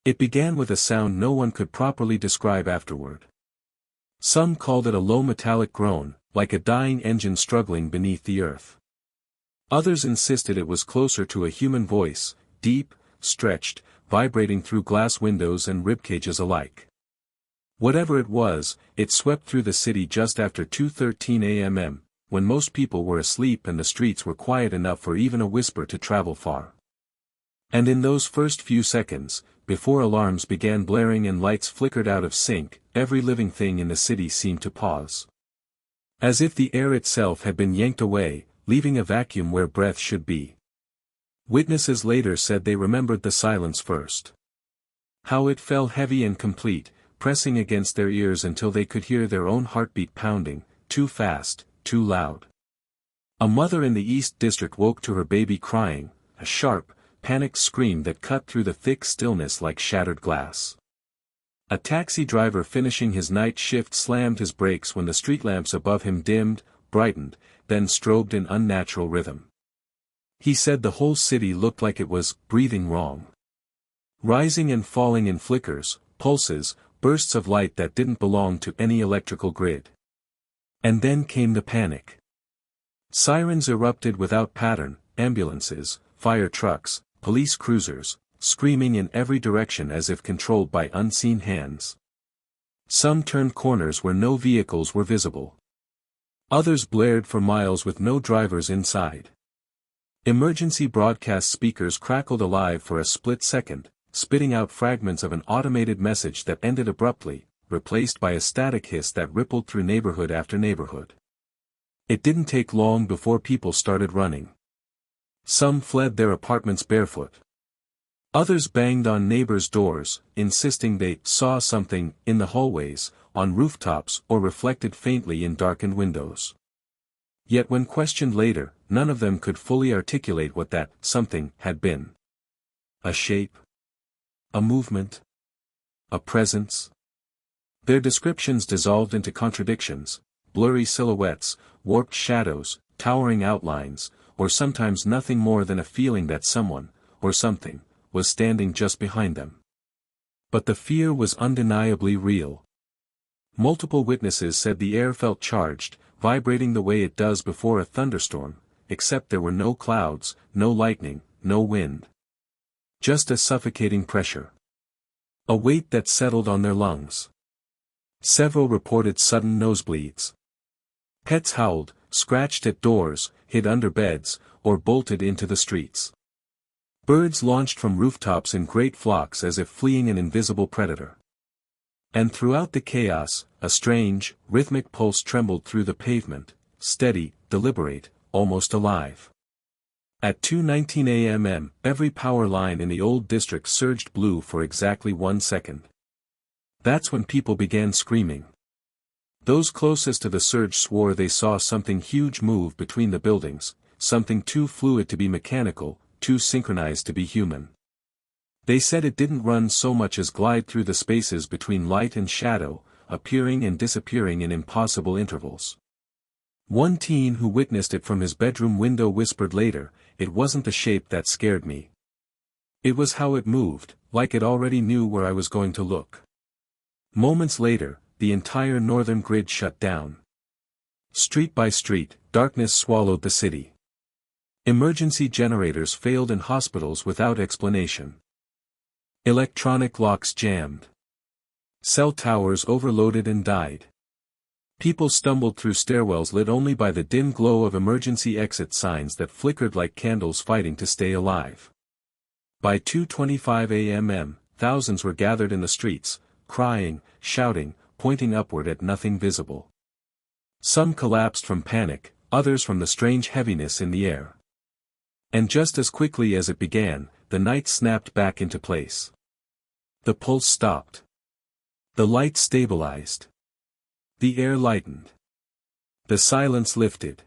It began with a sound no one could properly describe afterward. Some called it a low metallic groan, like a dying engine struggling beneath the earth. Others insisted it was closer to a human voice, deep, stretched, vibrating through glass windows and ribcages alike. Whatever it was, it swept through the city just after 2:13 a.m., when most people were asleep and the streets were quiet enough for even a whisper to travel far. And in those first few seconds, before alarms began blaring and lights flickered out of sync, every living thing in the city seemed to pause. As if the air itself had been yanked away, leaving a vacuum where breath should be. Witnesses later said they remembered the silence first. How it fell heavy and complete, pressing against their ears until they could hear their own heartbeat pounding, too fast, too loud. A mother in the East District woke to her baby crying, a sharp, panicked scream that cut through the thick stillness like shattered glass. A taxi driver finishing his night shift slammed his brakes when the street lamps above him dimmed, brightened, then strobed in unnatural rhythm. He said the whole city looked like it was breathing wrong. Rising and falling in flickers, pulses, bursts of light that didn't belong to any electrical grid. And then came the panic. Sirens erupted without pattern, ambulances, fire trucks, police cruisers, screaming in every direction as if controlled by unseen hands. Some turned corners where no vehicles were visible. Others blared for miles with no drivers inside. Emergency broadcast speakers crackled alive for a split second, spitting out fragments of an automated message that ended abruptly, replaced by a static hiss that rippled through neighborhood after neighborhood. It didn't take long before people started running. Some fled their apartments barefoot. Others banged on neighbors' doors, insisting they saw something in the hallways, on rooftops or reflected faintly in darkened windows. Yet when questioned later, none of them could fully articulate what that something had been. A shape? A movement? A presence? Their descriptions dissolved into contradictions, blurry silhouettes, warped shadows, towering outlines, or sometimes nothing more than a feeling that someone, or something, was standing just behind them. But the fear was undeniably real. Multiple witnesses said the air felt charged, vibrating the way it does before a thunderstorm, except there were no clouds, no lightning, no wind. Just a suffocating pressure. A weight that settled on their lungs. Several reported sudden nosebleeds. Pets howled, scratched at doors, hid under beds, or bolted into the streets. Birds launched from rooftops in great flocks as if fleeing an invisible predator. And throughout the chaos, a strange, rhythmic pulse trembled through the pavement, steady, deliberate, almost alive. At 2:19 a.m., every power line in the old district surged blue for exactly 1 second. That's when people began screaming. Those closest to the surge swore they saw something huge move between the buildings, something too fluid to be mechanical, too synchronized to be human. They said it didn't run so much as glide through the spaces between light and shadow, appearing and disappearing in impossible intervals. One teen who witnessed it from his bedroom window whispered later, "It wasn't the shape that scared me. It was how it moved, like it already knew where I was going to look." Moments later, the entire northern grid shut down. Street by street, darkness swallowed the city. Emergency generators failed in hospitals without explanation. Electronic locks jammed. Cell towers overloaded and died. People stumbled through stairwells lit only by the dim glow of emergency exit signs that flickered like candles fighting to stay alive. By 2:25 a.m., thousands were gathered in the streets, crying, shouting, pointing upward at nothing visible. Some collapsed from panic, others from the strange heaviness in the air. And just as quickly as it began, the night snapped back into place. The pulse stopped. The light stabilized. The air lightened. The silence lifted.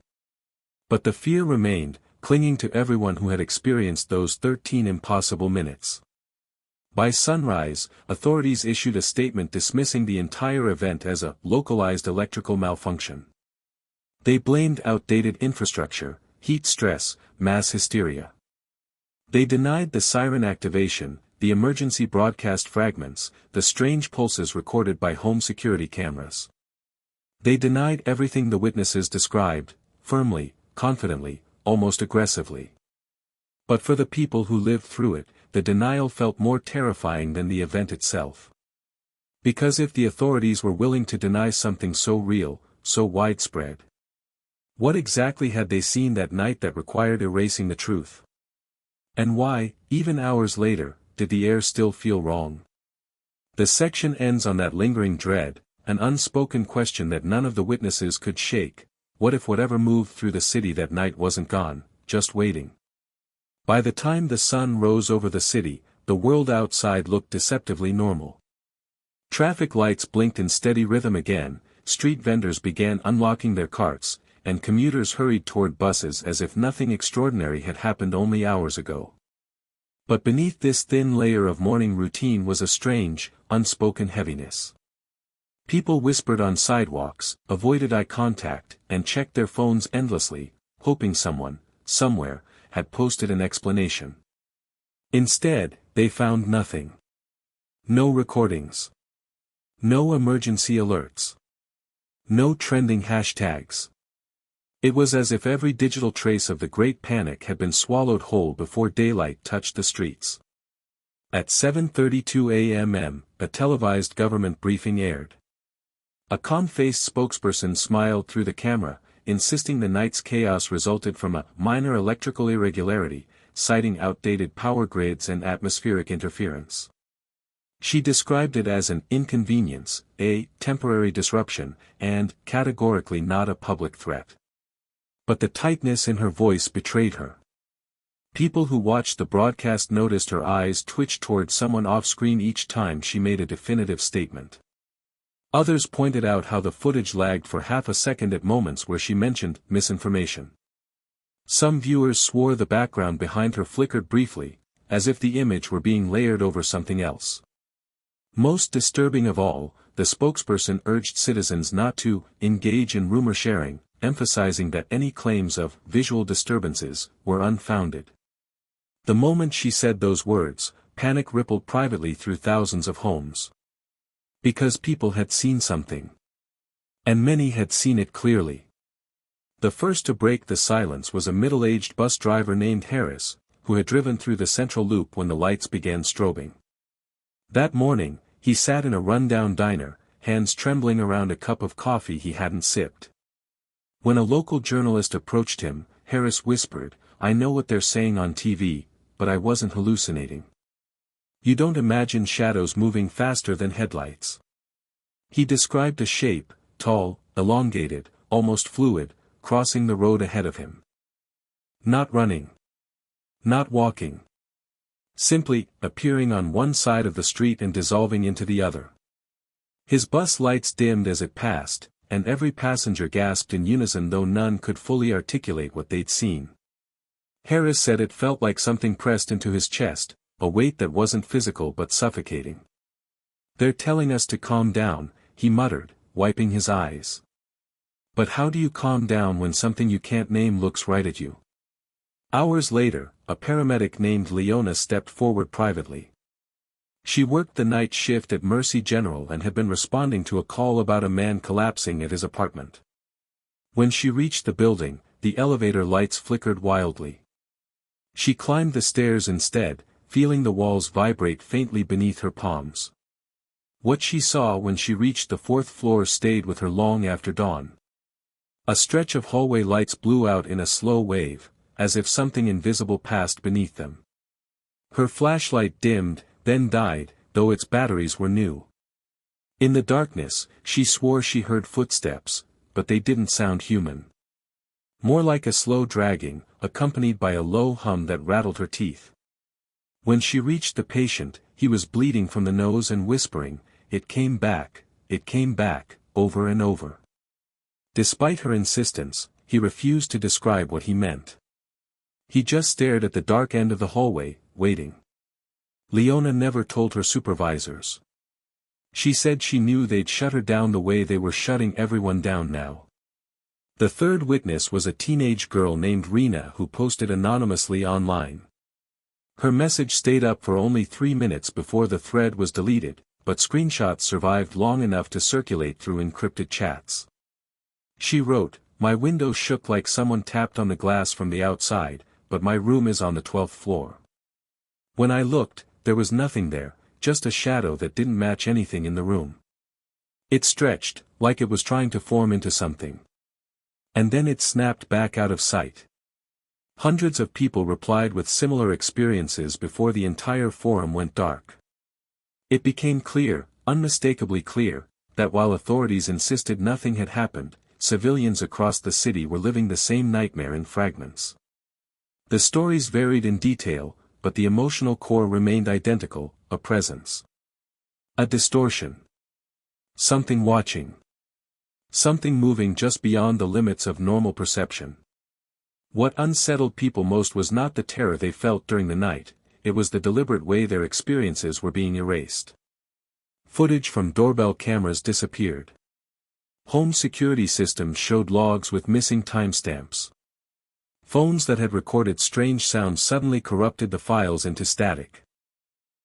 But the fear remained, clinging to everyone who had experienced those 13 impossible minutes. By sunrise, authorities issued a statement dismissing the entire event as a localized electrical malfunction. They blamed outdated infrastructure, heat stress, mass hysteria. They denied the siren activation, the emergency broadcast fragments, the strange pulses recorded by home security cameras. They denied everything the witnesses described, firmly, confidently, almost aggressively. But for the people who lived through it, the denial felt more terrifying than the event itself. Because if the authorities were willing to deny something so real, so widespread, what exactly had they seen that night that required erasing the truth? And why, even hours later, did the air still feel wrong? The section ends on that lingering dread, an unspoken question that none of the witnesses could shake. What if whatever moved through the city that night wasn't gone, just waiting? By the time the sun rose over the city, the world outside looked deceptively normal. Traffic lights blinked in steady rhythm again, street vendors began unlocking their carts, and commuters hurried toward buses as if nothing extraordinary had happened only hours ago. But beneath this thin layer of morning routine was a strange, unspoken heaviness. People whispered on sidewalks, avoided eye contact, and checked their phones endlessly, hoping someone, somewhere, had posted an explanation. Instead, they found nothing. No recordings. No emergency alerts. No trending hashtags. It was as if every digital trace of the Great Panic had been swallowed whole before daylight touched the streets. At 7:32 a.m., a televised government briefing aired. A calm-faced spokesperson smiled through the camera, insisting the night's chaos resulted from a minor electrical irregularity, citing outdated power grids and atmospheric interference. She described it as an inconvenience, a temporary disruption, and categorically not a public threat. But the tightness in her voice betrayed her. People who watched the broadcast noticed her eyes twitch toward someone off-screen each time she made a definitive statement. Others pointed out how the footage lagged for half a second at moments where she mentioned misinformation. Some viewers swore the background behind her flickered briefly, as if the image were being layered over something else. Most disturbing of all, the spokesperson urged citizens not to engage in rumor sharing, emphasizing that any claims of visual disturbances were unfounded. The moment she said those words, panic rippled privately through thousands of homes. Because people had seen something. And many had seen it clearly. The first to break the silence was a middle-aged bus driver named Harris, who had driven through the central loop when the lights began strobing. That morning, he sat in a rundown diner, hands trembling around a cup of coffee he hadn't sipped. When a local journalist approached him, Harris whispered, "I know what they're saying on TV, but I wasn't hallucinating. You don't imagine shadows moving faster than headlights." He described a shape, tall, elongated, almost fluid, crossing the road ahead of him. Not running. Not walking. Simply, appearing on one side of the street and dissolving into the other. His bus lights dimmed as it passed, and every passenger gasped in unison though none could fully articulate what they'd seen. Harris said it felt like something pressed into his chest, a weight that wasn't physical but suffocating. "They're telling us to calm down," he muttered, wiping his eyes. But how do you calm down when something you can't name looks right at you? Hours later, a paramedic named Leona stepped forward privately. She worked the night shift at Mercy General and had been responding to a call about a man collapsing at his apartment. When she reached the building, the elevator lights flickered wildly. She climbed the stairs instead, feeling the walls vibrate faintly beneath her palms. What she saw when she reached the fourth floor stayed with her long after dawn. A stretch of hallway lights blew out in a slow wave, as if something invisible passed beneath them. Her flashlight dimmed, then died, though its batteries were new. In the darkness, she swore she heard footsteps, but they didn't sound human. More like a slow dragging, accompanied by a low hum that rattled her teeth. When she reached the patient, he was bleeding from the nose and whispering, it came back, over and over. Despite her insistence, he refused to describe what he meant. He just stared at the dark end of the hallway, waiting. Leona never told her supervisors. She said she knew they'd shut her down the way they were shutting everyone down now. The third witness was a teenage girl named Rena who posted anonymously online. Her message stayed up for only 3 minutes before the thread was deleted, but screenshots survived long enough to circulate through encrypted chats. She wrote, "My window shook like someone tapped on the glass from the outside, but my room is on the 12th floor. When I looked, there was nothing there, just a shadow that didn't match anything in the room. It stretched, like it was trying to form into something. And then it snapped back out of sight." Hundreds of people replied with similar experiences before the entire forum went dark. It became clear, unmistakably clear, that while authorities insisted nothing had happened, civilians across the city were living the same nightmare in fragments. The stories varied in detail, but the emotional core remained identical: a presence. A distortion. Something watching. Something moving just beyond the limits of normal perception. What unsettled people most was not the terror they felt during the night, it was the deliberate way their experiences were being erased. Footage from doorbell cameras disappeared. Home security systems showed logs with missing timestamps. Phones that had recorded strange sounds suddenly corrupted the files into static.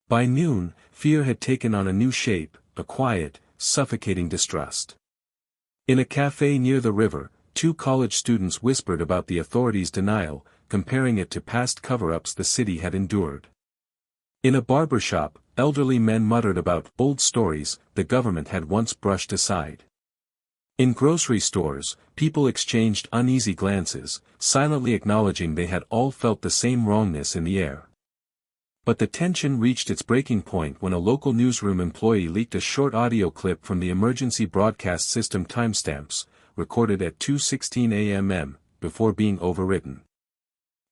By noon, fear had taken on a new shape, a quiet, suffocating distrust. In a cafe near the river, 2 college students whispered about the authorities' denial, comparing it to past cover-ups the city had endured. In a barbershop, elderly men muttered about old stories the government had once brushed aside. In grocery stores, people exchanged uneasy glances, silently acknowledging they had all felt the same wrongness in the air. But the tension reached its breaking point when a local newsroom employee leaked a short audio clip from the emergency broadcast system timestamps, recorded at 2:16 a.m., before being overwritten.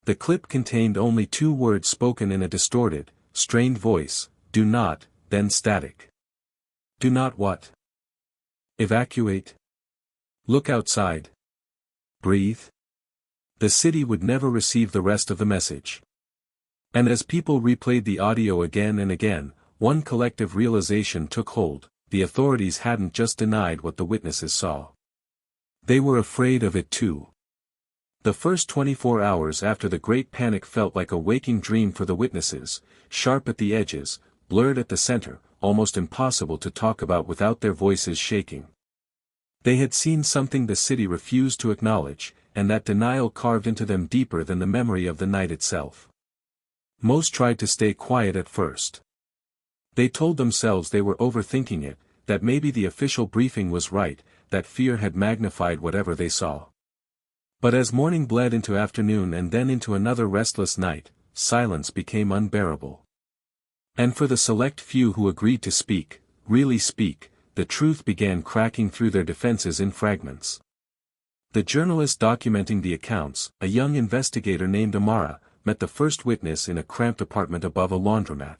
The clip contained only 2 words spoken in a distorted, strained voice: "Do not," then static. "Do not what? Evacuate? Look outside. Breathe?" The city would never receive the rest of the message. And as people replayed the audio again and again, one collective realization took hold: the authorities hadn't just denied what the witnesses saw. They were afraid of it too. The first 24 hours after the Great Panic felt like a waking dream for the witnesses, sharp at the edges, blurred at the center, almost impossible to talk about without their voices shaking. They had seen something the city refused to acknowledge, and that denial carved into them deeper than the memory of the night itself. Most tried to stay quiet at first. They told themselves they were overthinking it, that maybe the official briefing was right, that fear had magnified whatever they saw. But as morning bled into afternoon and then into another restless night, silence became unbearable. And for the select few who agreed to speak, really speak, the truth began cracking through their defenses in fragments. The journalist documenting the accounts, a young investigator named Amara, met the first witness in a cramped apartment above a laundromat.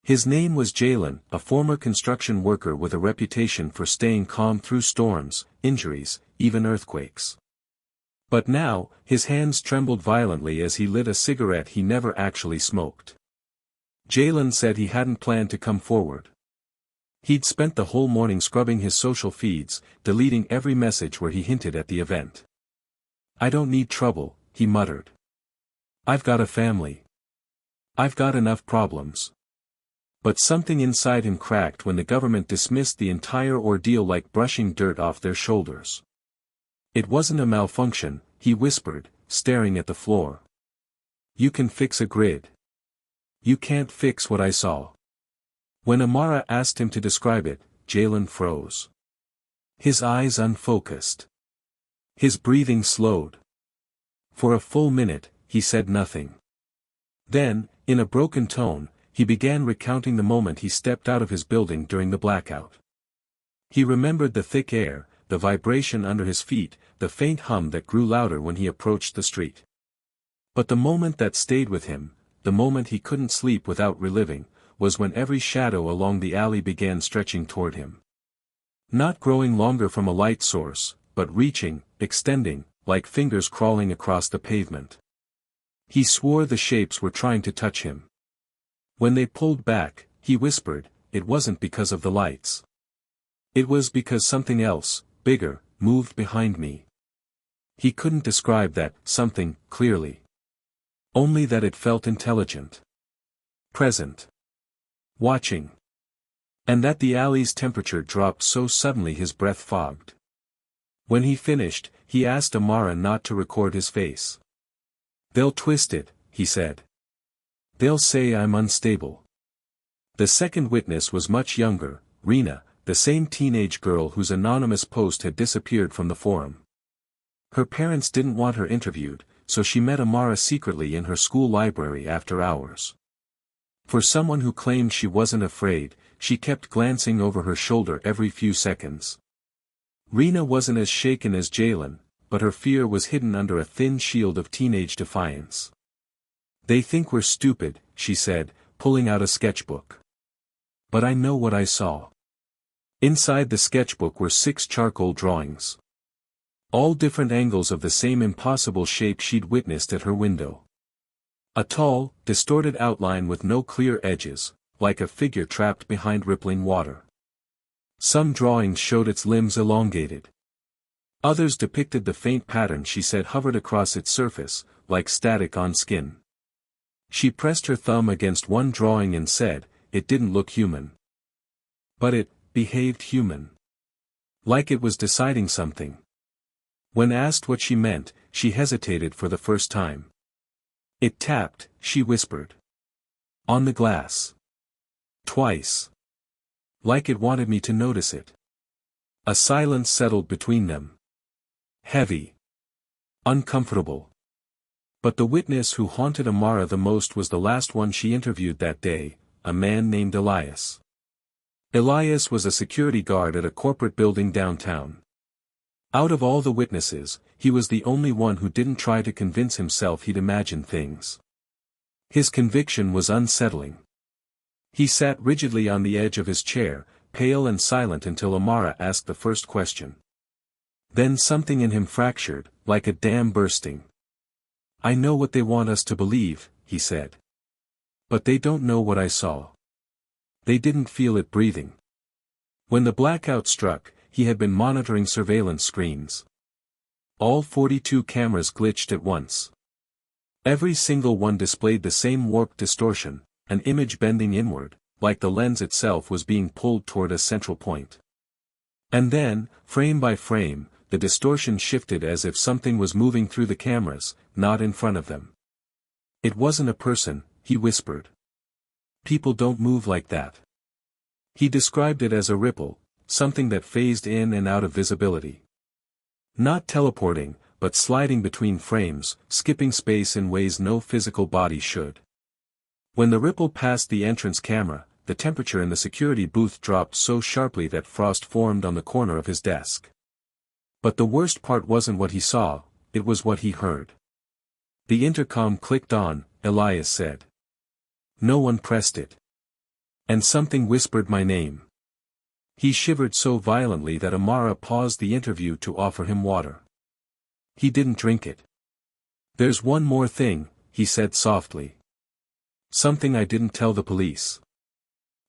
His name was Jalen, a former construction worker with a reputation for staying calm through storms, injuries, even earthquakes. But now, his hands trembled violently as he lit a cigarette he never actually smoked. Jalen said he hadn't planned to come forward. He'd spent the whole morning scrubbing his social feeds, deleting every message where he hinted at the event. "I don't need trouble," he muttered. "I've got a family. I've got enough problems." But something inside him cracked when the government dismissed the entire ordeal like brushing dirt off their shoulders. "It wasn't a malfunction," he whispered, staring at the floor. "You can fix a grid. You can't fix what I saw." When Amara asked him to describe it, Jalen froze. His eyes unfocused. His breathing slowed. For a full minute, he said nothing. Then, in a broken tone, he began recounting the moment he stepped out of his building during the blackout. He remembered the thick air, the vibration under his feet, the faint hum that grew louder when he approached the street. But the moment that stayed with him, the moment he couldn't sleep without reliving, was when every shadow along the alley began stretching toward him. Not growing longer from a light source, but reaching, extending, like fingers crawling across the pavement. He swore the shapes were trying to touch him. When they pulled back, he whispered, it wasn't because of the lights. It was because something else, bigger, moved behind me. He couldn't describe that something clearly. Only that it felt intelligent. Present. Watching. And that the alley's temperature dropped so suddenly his breath fogged. When he finished, he asked Amara not to record his face. "They'll twist it," he said. "They'll say I'm unstable." The second witness was much younger, Rena, the same teenage girl whose anonymous post had disappeared from the forum. Her parents didn't want her interviewed, so she met Amara secretly in her school library after hours. For someone who claimed she wasn't afraid, she kept glancing over her shoulder every few seconds. Rena wasn't as shaken as Jalen, but her fear was hidden under a thin shield of teenage defiance. "They think we're stupid," she said, pulling out a sketchbook. "But I know what I saw." Inside the sketchbook were 6 charcoal drawings. All different angles of the same impossible shape she'd witnessed at her window. A tall, distorted outline with no clear edges, like a figure trapped behind rippling water. Some drawings showed its limbs elongated. Others depicted the faint pattern she said hovered across its surface, like static on skin. She pressed her thumb against one drawing and said, "It didn't look human." But it behaved human. Like it was deciding something. When asked what she meant, she hesitated for the first time. "It tapped," she whispered. "On the glass. Twice. Like it wanted me to notice it." A silence settled between them. Heavy. Uncomfortable. But the witness who haunted Amara the most was the last one she interviewed that day, a man named Elias. Elias was a security guard at a corporate building downtown. Out of all the witnesses, he was the only one who didn't try to convince himself he'd imagined things. His conviction was unsettling. He sat rigidly on the edge of his chair, pale and silent until Amara asked the first question. Then something in him fractured, like a dam bursting. "I know what they want us to believe," he said. "But they don't know what I saw. They didn't feel it breathing." When the blackout struck, he had been monitoring surveillance screens. All 42 cameras glitched at once. Every single one displayed the same warped distortion, an image bending inward, like the lens itself was being pulled toward a central point. And then, frame by frame, the distortion shifted as if something was moving through the cameras, not in front of them. "It wasn't a person," he whispered. "People don't move like that." He described it as a ripple, something that phased in and out of visibility. Not teleporting, but sliding between frames, skipping space in ways no physical body should. When the ripple passed the entrance camera, the temperature in the security booth dropped so sharply that frost formed on the corner of his desk. But the worst part wasn't what he saw, it was what he heard. The intercom clicked on, Elias said. No one pressed it. And something whispered my name. He shivered so violently that Amara paused the interview to offer him water. He didn't drink it. "There's one more thing," he said softly. "Something I didn't tell the police."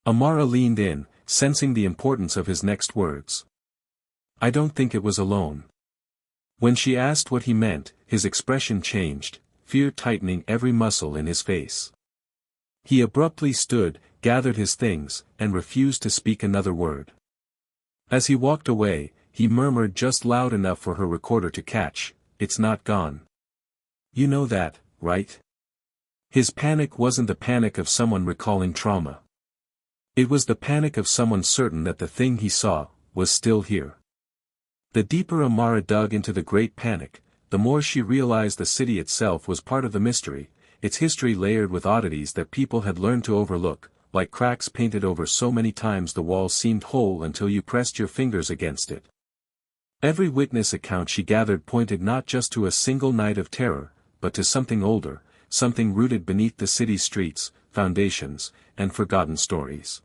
Amara leaned in, sensing the importance of his next words. "I don't think it was alone." When she asked what he meant, his expression changed, fear tightening every muscle in his face. He abruptly stood, gathered his things, and refused to speak another word. As he walked away, he murmured just loud enough for her recorder to catch, "It's not gone. You know that, right?" His panic wasn't the panic of someone recalling trauma. It was the panic of someone certain that the thing he saw was still here. The deeper Amara dug into the Great Panic, the more she realized the city itself was part of the mystery, its history layered with oddities that people had learned to overlook, like cracks painted over so many times the wall seemed whole until you pressed your fingers against it. Every witness account she gathered pointed not just to a single night of terror, but to something older, something rooted beneath the city's streets, foundations, and forgotten stories.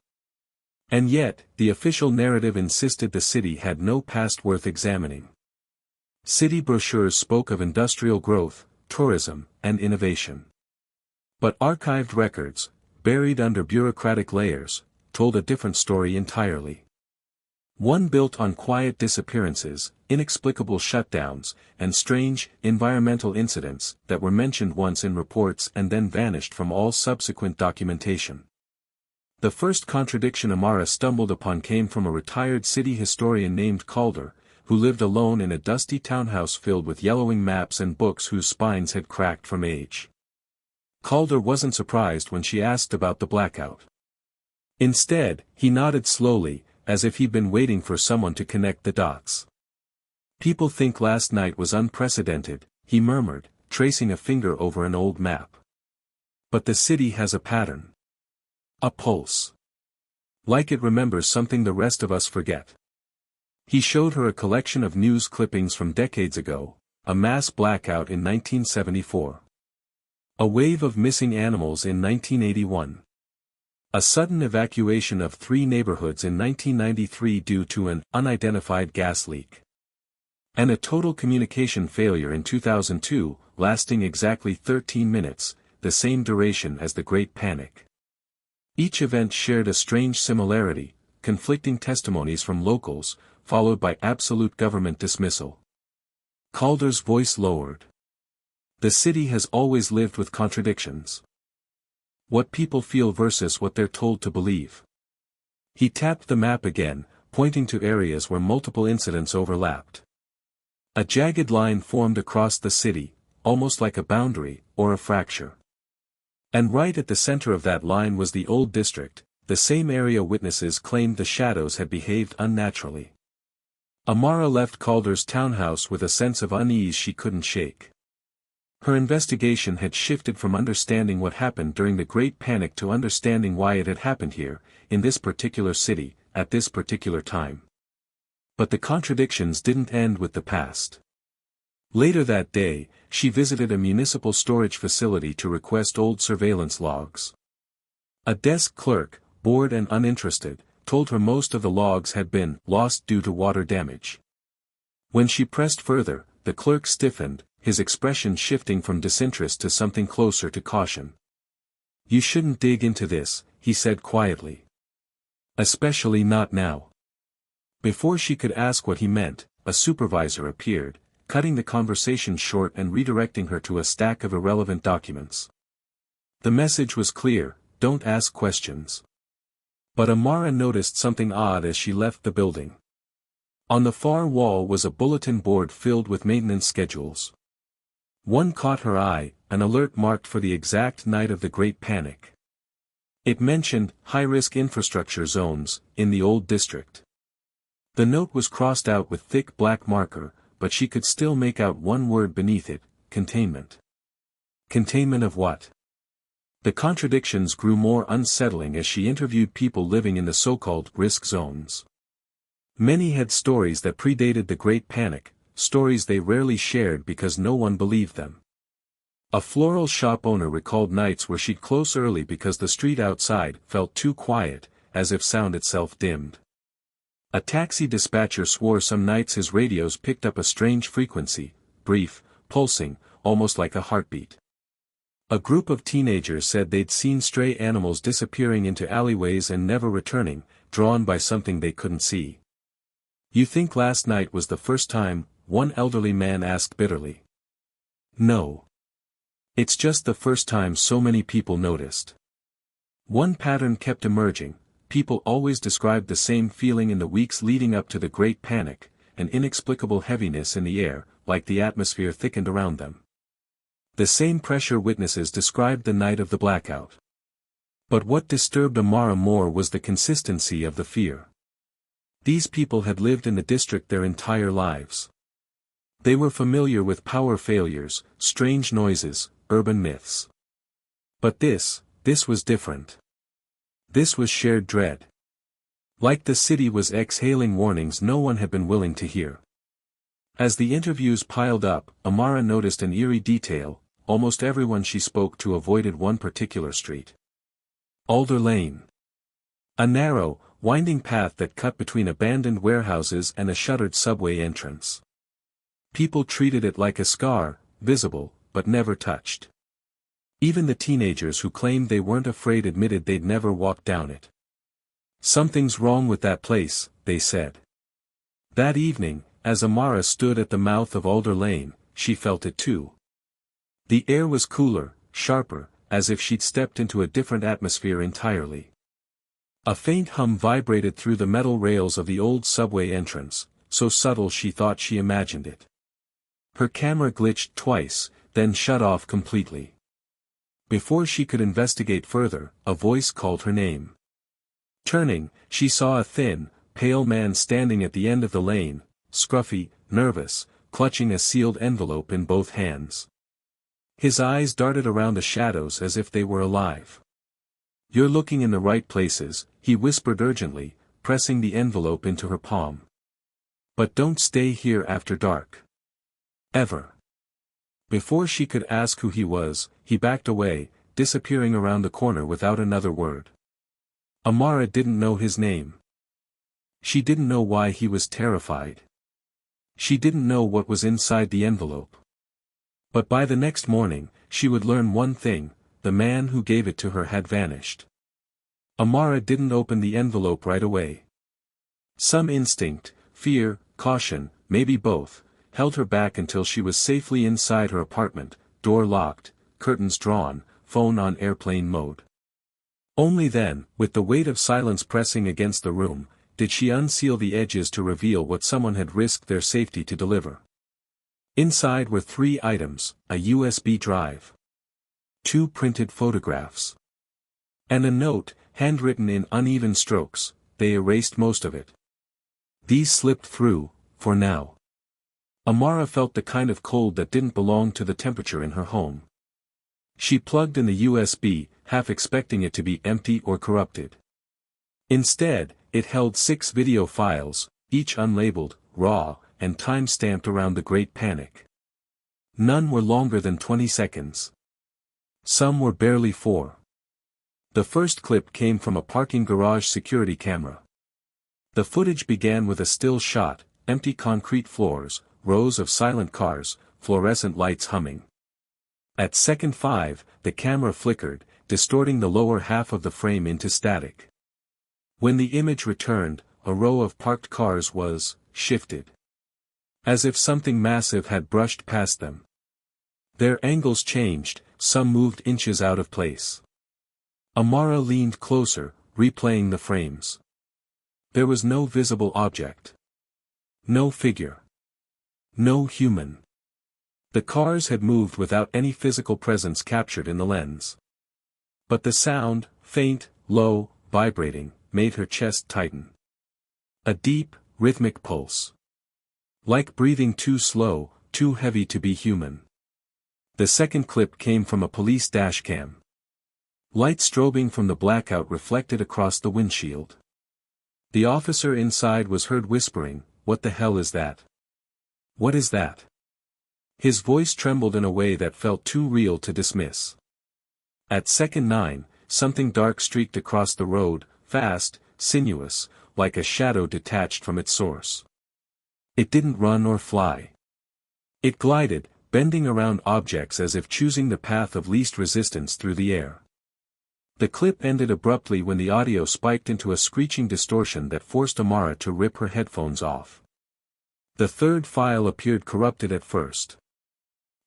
And yet, the official narrative insisted the city had no past worth examining. City brochures spoke of industrial growth, tourism, and innovation. But archived records, buried under bureaucratic layers, told a different story entirely. One built on quiet disappearances, inexplicable shutdowns, and strange, environmental incidents that were mentioned once in reports and then vanished from all subsequent documentation. The first contradiction Amara stumbled upon came from a retired city historian named Calder, who lived alone in a dusty townhouse filled with yellowing maps and books whose spines had cracked from age. Calder wasn't surprised when she asked about the blackout. Instead, he nodded slowly, as if he'd been waiting for someone to connect the dots. "People think last night was unprecedented," he murmured, tracing a finger over an old map. "But the city has a pattern. A pulse. Like it remembers something the rest of us forget." He showed her a collection of news clippings from decades ago, a mass blackout in 1974. A wave of missing animals in 1981. A sudden evacuation of 3 neighborhoods in 1993 due to an unidentified gas leak. And a total communication failure in 2002, lasting exactly 13 minutes, the same duration as the Great Panic. Each event shared a strange similarity, conflicting testimonies from locals, followed by absolute government dismissal. Calder's voice lowered. "The city has always lived with contradictions. What people feel versus what they're told to believe." He tapped the map again, pointing to areas where multiple incidents overlapped. A jagged line formed across the city, almost like a boundary, or a fracture. And right at the center of that line was the old district, the same area witnesses claimed the shadows had behaved unnaturally. Amara left Calder's townhouse with a sense of unease she couldn't shake. Her investigation had shifted from understanding what happened during the Great Panic to understanding why it had happened here, in this particular city, at this particular time. But the contradictions didn't end with the past. Later that day, she visited a municipal storage facility to request old surveillance logs. A desk clerk, bored and uninterested, told her most of the logs had been lost due to water damage. When she pressed further, the clerk stiffened, his expression shifting from disinterest to something closer to caution. "You shouldn't dig into this," he said quietly. "Especially not now." Before she could ask what he meant, a supervisor appeared, cutting the conversation short and redirecting her to a stack of irrelevant documents. The message was clear: don't ask questions. But Amara noticed something odd as she left the building. On the far wall was a bulletin board filled with maintenance schedules. One caught her eye, an alert marked for the exact night of the Great Panic. It mentioned high-risk infrastructure zones in the old district. The note was crossed out with thick black marker, but she could still make out one word beneath it: containment. Containment of what? The contradictions grew more unsettling as she interviewed people living in the so-called risk zones. Many had stories that predated the Great Panic, stories they rarely shared because no one believed them. A floral shop owner recalled nights where she'd close early because the street outside felt too quiet, as if sound itself dimmed. A taxi dispatcher swore some nights his radios picked up a strange frequency, brief, pulsing, almost like a heartbeat. A group of teenagers said they'd seen stray animals disappearing into alleyways and never returning, drawn by something they couldn't see. "You think last night was the first time?" one elderly man asked bitterly. "No. It's just the first time so many people noticed." One pattern kept emerging: people always described the same feeling in the weeks leading up to the Great Panic, an inexplicable heaviness in the air, like the atmosphere thickened around them. The same pressure witnesses described the night of the blackout. But what disturbed Amara more was the consistency of the fear. These people had lived in the district their entire lives. They were familiar with power failures, strange noises, urban myths. But this was different. This was shared dread. Like the city was exhaling warnings no one had been willing to hear. As the interviews piled up, Amara noticed an eerie detail: almost everyone she spoke to avoided one particular street. Alder Lane. A narrow, winding path that cut between abandoned warehouses and a shuttered subway entrance. People treated it like a scar, visible, but never touched. Even the teenagers who claimed they weren't afraid admitted they'd never walked down it. "Something's wrong with that place," they said. That evening, as Amara stood at the mouth of Alder Lane, she felt it too. The air was cooler, sharper, as if she'd stepped into a different atmosphere entirely. A faint hum vibrated through the metal rails of the old subway entrance, so subtle she thought she imagined it. Her camera glitched twice, then shut off completely. Before she could investigate further, a voice called her name. Turning, she saw a thin, pale man standing at the end of the lane, scruffy, nervous, clutching a sealed envelope in both hands. His eyes darted around the shadows as if they were alive. "You're looking in the right places," he whispered urgently, pressing the envelope into her palm. "But don't stay here after dark. Ever." Before she could ask who he was, he backed away, disappearing around the corner without another word. Amara didn't know his name. She didn't know why he was terrified. She didn't know what was inside the envelope. But by the next morning, she would learn one thing: the man who gave it to her had vanished. Amara didn't open the envelope right away. Some instinct, fear, caution, maybe both, held her back until she was safely inside her apartment, door locked, curtains drawn, phone on airplane mode. Only then, with the weight of silence pressing against the room, did she unseal the edges to reveal what someone had risked their safety to deliver. Inside were 3 items: a USB drive, 2 printed photographs, and a note, handwritten in uneven strokes. They erased most of it. These slipped through, for now. Amara felt the kind of cold that didn't belong to the temperature in her home. She plugged in the USB, half expecting it to be empty or corrupted. Instead, it held 6 video files, each unlabeled, raw, and time-stamped around the Great Panic. None were longer than 20 seconds. Some were barely 4. The first clip came from a parking garage security camera. The footage began with a still shot: empty concrete floors, rows of silent cars, fluorescent lights humming. At second 5, the camera flickered, distorting the lower half of the frame into static. When the image returned, a row of parked cars was shifted, as if something massive had brushed past them. Their angles changed, some moved inches out of place. Amara leaned closer, replaying the frames. There was no visible object. No figure. No human. The cars had moved without any physical presence captured in the lens. But the sound, faint, low, vibrating, made her chest tighten. A deep, rhythmic pulse. Like breathing too slow, too heavy to be human. The second clip came from a police dashcam. Light strobing from the blackout reflected across the windshield. The officer inside was heard whispering, "What the hell is that? What is that?" His voice trembled in a way that felt too real to dismiss. At second 9, something dark streaked across the road, fast, sinuous, like a shadow detached from its source. It didn't run or fly. It glided, bending around objects as if choosing the path of least resistance through the air. The clip ended abruptly when the audio spiked into a screeching distortion that forced Amara to rip her headphones off. The third file appeared corrupted at first.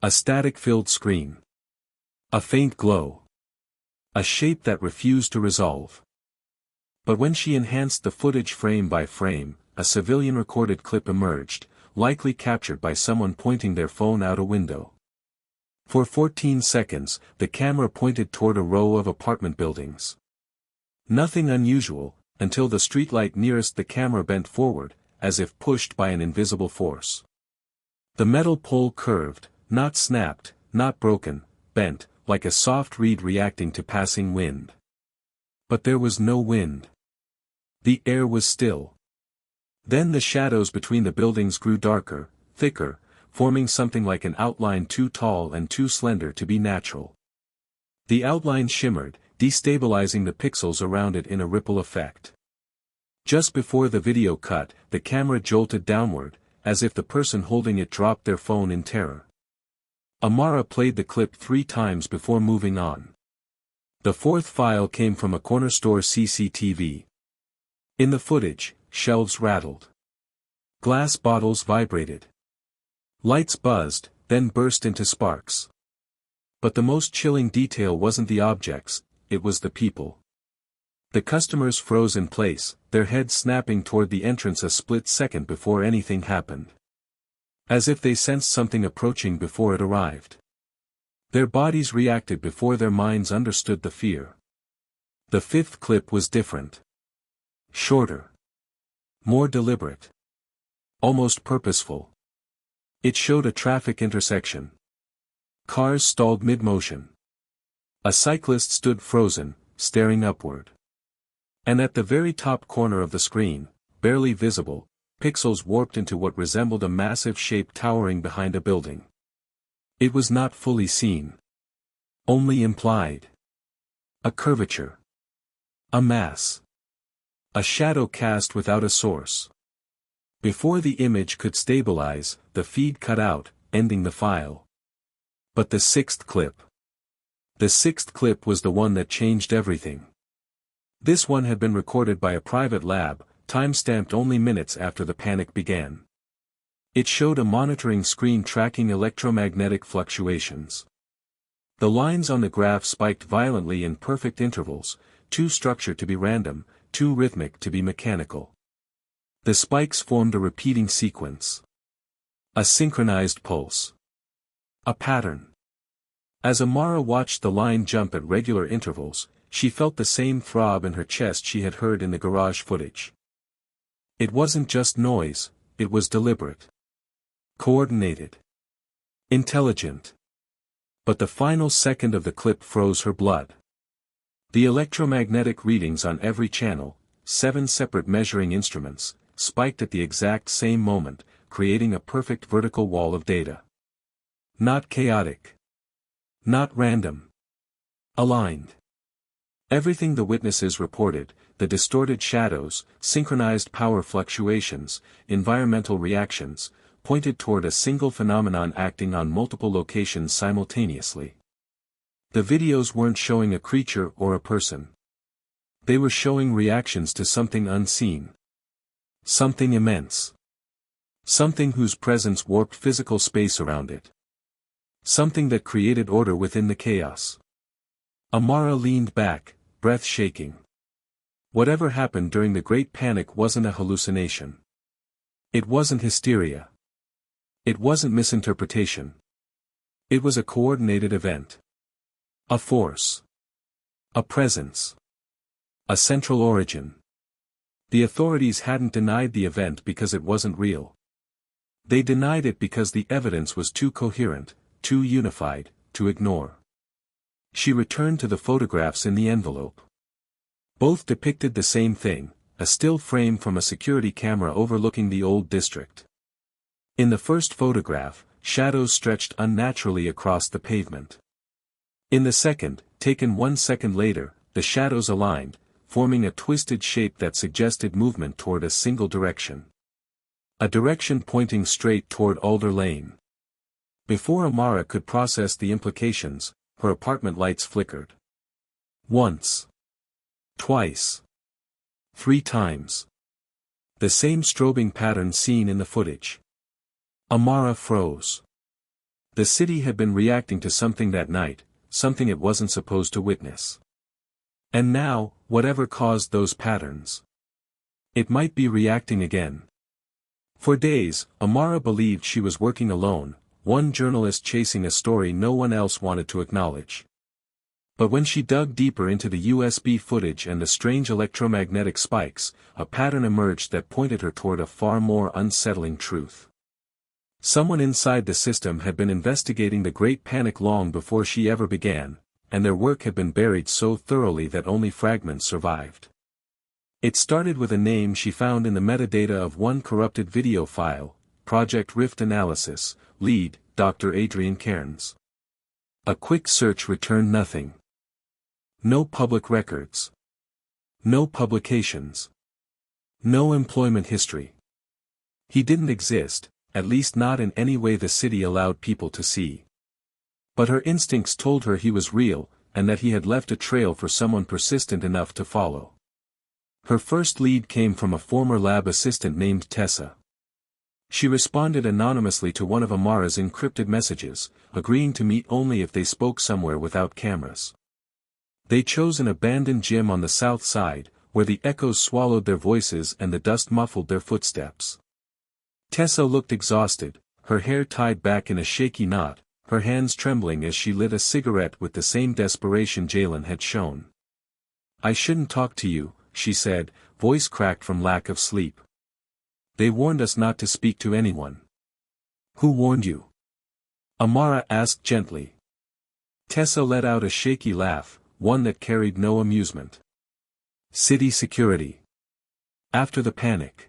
A static-filled screen. A faint glow. A shape that refused to resolve. But when she enhanced the footage frame by frame, a civilian-recorded clip emerged, likely captured by someone pointing their phone out a window. For 14 seconds, the camera pointed toward a row of apartment buildings. Nothing unusual, until the streetlight nearest the camera bent forward, as if pushed by an invisible force. The metal pole curved, not snapped, not broken, bent, like a soft reed reacting to passing wind. But there was no wind. The air was still. Then the shadows between the buildings grew darker, thicker, forming something like an outline too tall and too slender to be natural. The outline shimmered, destabilizing the pixels around it in a ripple effect. Just before the video cut, the camera jolted downward, as if the person holding it dropped their phone in terror. Amara played the clip 3 times before moving on. The fourth file came from a corner store CCTV. In the footage, shelves rattled. Glass bottles vibrated. Lights buzzed, then burst into sparks. But the most chilling detail wasn't the objects, it was the people. The customers froze in place, their heads snapping toward the entrance a split second before anything happened. As if they sensed something approaching before it arrived. Their bodies reacted before their minds understood the fear. The fifth clip was different. Shorter. More deliberate. Almost purposeful. It showed a traffic intersection. Cars stalled mid-motion. A cyclist stood frozen, staring upward. And at the very top corner of the screen, barely visible, pixels warped into what resembled a massive shape towering behind a building. It was not fully seen. Only implied. A curvature. A mass. A shadow cast without a source. Before the image could stabilize, the feed cut out, ending the file. But the sixth clip. The sixth clip was the one that changed everything. This one had been recorded by a private lab, time-stamped only minutes after the panic began. It showed a monitoring screen tracking electromagnetic fluctuations. The lines on the graph spiked violently in perfect intervals, too structured to be random, too rhythmic to be mechanical. The spikes formed a repeating sequence. A synchronized pulse. A pattern. As Amara watched the line jump at regular intervals, she felt the same throb in her chest she had heard in the garage footage. It wasn't just noise, it was deliberate. Coordinated. Intelligent. But the final second of the clip froze her blood. The electromagnetic readings on every channel, 7 separate measuring instruments, spiked at the exact same moment, creating a perfect vertical wall of data. Not chaotic. Not random. Aligned. Everything the witnesses reported, the distorted shadows, synchronized power fluctuations, environmental reactions, pointed toward a single phenomenon acting on multiple locations simultaneously. The videos weren't showing a creature or a person. They were showing reactions to something unseen. Something immense. Something whose presence warped physical space around it. Something that created order within the chaos. Amara leaned back, breath shaking. Whatever happened during the Great Panic wasn't a hallucination. It wasn't hysteria. It wasn't misinterpretation. It was a coordinated event. A force. A presence. A central origin. The authorities hadn't denied the event because it wasn't real. They denied it because the evidence was too coherent, too unified, to ignore. She returned to the photographs in the envelope. Both depicted the same thing, a still frame from a security camera overlooking the old district. In the first photograph, shadows stretched unnaturally across the pavement. In the second, taken 1 second later, the shadows aligned, forming a twisted shape that suggested movement toward a single direction. A direction pointing straight toward Alder Lane. Before Amara could process the implications, her apartment lights flickered. Once. Twice. 3 times. The same strobing pattern seen in the footage. Amara froze. The city had been reacting to something that night, something it wasn't supposed to witness. And now, whatever caused those patterns. It might be reacting again. For days, Amara believed she was working alone, one journalist chasing a story no one else wanted to acknowledge. But when she dug deeper into the USB footage and the strange electromagnetic spikes, a pattern emerged that pointed her toward a far more unsettling truth. Someone inside the system had been investigating the Great Panic long before she ever began, and their work had been buried so thoroughly that only fragments survived. It started with a name she found in the metadata of one corrupted video file, Project Rift Analysis, lead, Dr. Adrian Cairns. A quick search returned nothing. No public records. No publications. No employment history. He didn't exist, at least not in any way the city allowed people to see. But her instincts told her he was real, and that he had left a trail for someone persistent enough to follow. Her first lead came from a former lab assistant named Tessa. She responded anonymously to one of Amara's encrypted messages, agreeing to meet only if they spoke somewhere without cameras. They chose an abandoned gym on the south side, where the echoes swallowed their voices and the dust muffled their footsteps. Tessa looked exhausted, her hair tied back in a shaky knot, her hands trembling as she lit a cigarette with the same desperation Jalen had shown. "I shouldn't talk to you," she said, voice cracked from lack of sleep. "They warned us not to speak to anyone." "Who warned you?" Amara asked gently. Tessa let out a shaky laugh, one that carried no amusement. "City security. After the panic.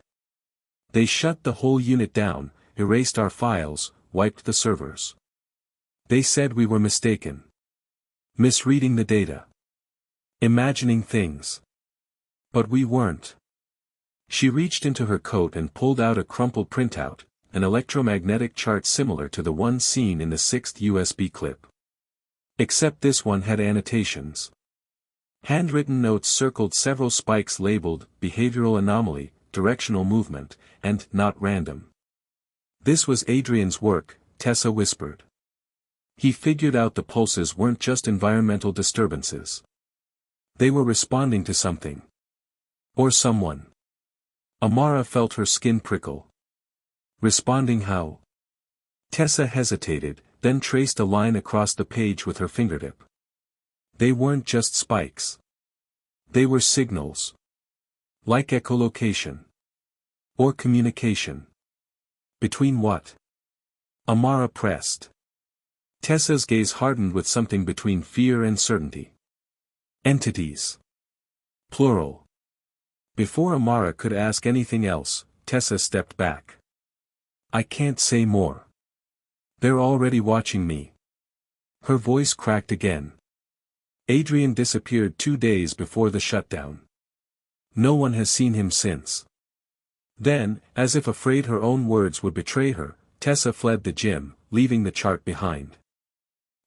They shut the whole unit down, erased our files, wiped the servers. They said we were mistaken. Misreading the data. Imagining things. But we weren't." She reached into her coat and pulled out a crumpled printout, an electromagnetic chart similar to the one seen in the 6th USB clip. Except this one had annotations. Handwritten notes circled several spikes labeled behavioral anomaly, directional movement, and not random. "This was Adrian's work," Tessa whispered. "He figured out the pulses weren't just environmental disturbances. They were responding to something. Or someone." Amara felt her skin prickle. "Responding how?" Tessa hesitated, then traced a line across the page with her fingertip. "They weren't just spikes. They were signals. Like echolocation. Or communication. Between what?" Amara pressed. Tessa's gaze hardened with something between fear and certainty. "Entities. Plural." Before Amara could ask anything else, Tessa stepped back. "I can't say more. They're already watching me." Her voice cracked again. "Adrian disappeared 2 days before the shutdown. No one has seen him since." Then, as if afraid her own words would betray her, Tessa fled the gym, leaving the chart behind.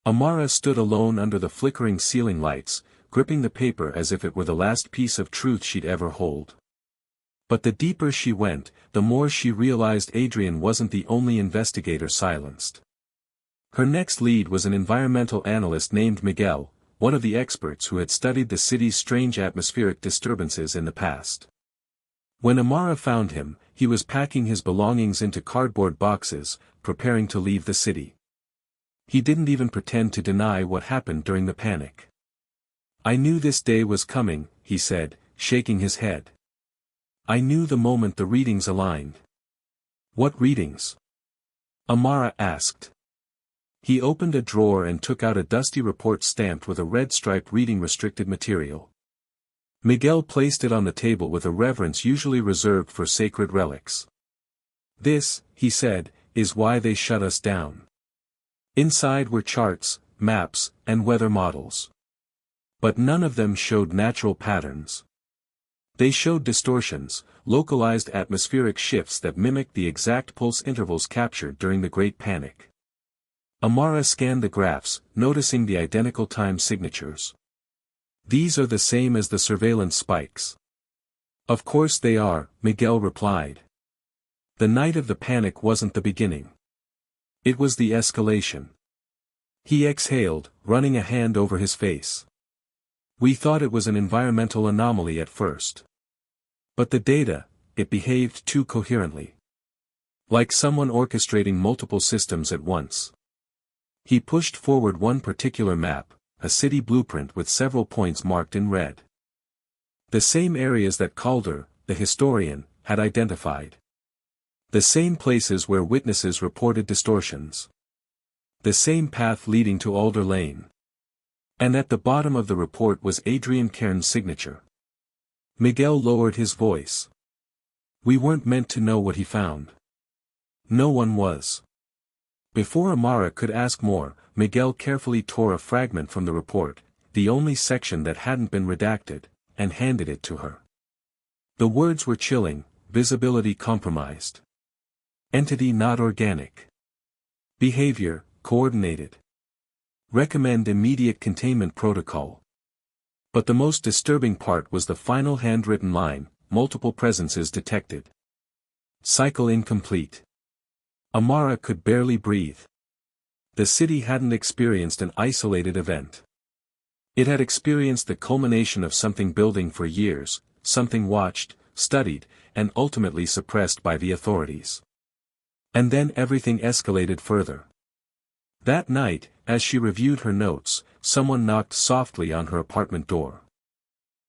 Amara stood alone under the flickering ceiling lights, gripping the paper as if it were the last piece of truth she'd ever hold. But the deeper she went, the more she realized Adrian wasn't the only investigator silenced. Her next lead was an environmental analyst named Miguel, one of the experts who had studied the city's strange atmospheric disturbances in the past. When Amara found him, he was packing his belongings into cardboard boxes, preparing to leave the city. He didn't even pretend to deny what happened during the panic. "I knew this day was coming," he said, shaking his head. "I knew the moment the readings aligned." "What readings?" Amara asked. He opened a drawer and took out a dusty report stamped with a red stripe reading restricted material. Miguel placed it on the table with a reverence usually reserved for sacred relics. "This," he said, "is why they shut us down." Inside were charts, maps, and weather models. But none of them showed natural patterns. They showed distortions, localized atmospheric shifts that mimicked the exact pulse intervals captured during the Great Panic. Amara scanned the graphs, noticing the identical time signatures. "These are the same as the surveillance spikes." "Of course they are," Miguel replied. "The night of the panic wasn't the beginning. It was the escalation." He exhaled, running a hand over his face. "We thought it was an environmental anomaly at first. But the data, it behaved too coherently. Like someone orchestrating multiple systems at once." He pushed forward one particular map, a city blueprint with several points marked in red. The same areas that Calder, the historian, had identified. The same places where witnesses reported distortions. The same path leading to Alder Lane. And at the bottom of the report was Adrian Cairn's signature. Miguel lowered his voice. "We weren't meant to know what he found. No one was." Before Amara could ask more, Miguel carefully tore a fragment from the report, the only section that hadn't been redacted, and handed it to her. The words were chilling: visibility compromised. Entity not organic. Behavior, coordinated. Recommend immediate containment protocol. But the most disturbing part was the final handwritten line: multiple presences detected. Cycle incomplete. Amara could barely breathe. The city hadn't experienced an isolated event. It had experienced the culmination of something building for years, something watched, studied, and ultimately suppressed by the authorities. And then everything escalated further. That night, as she reviewed her notes, someone knocked softly on her apartment door.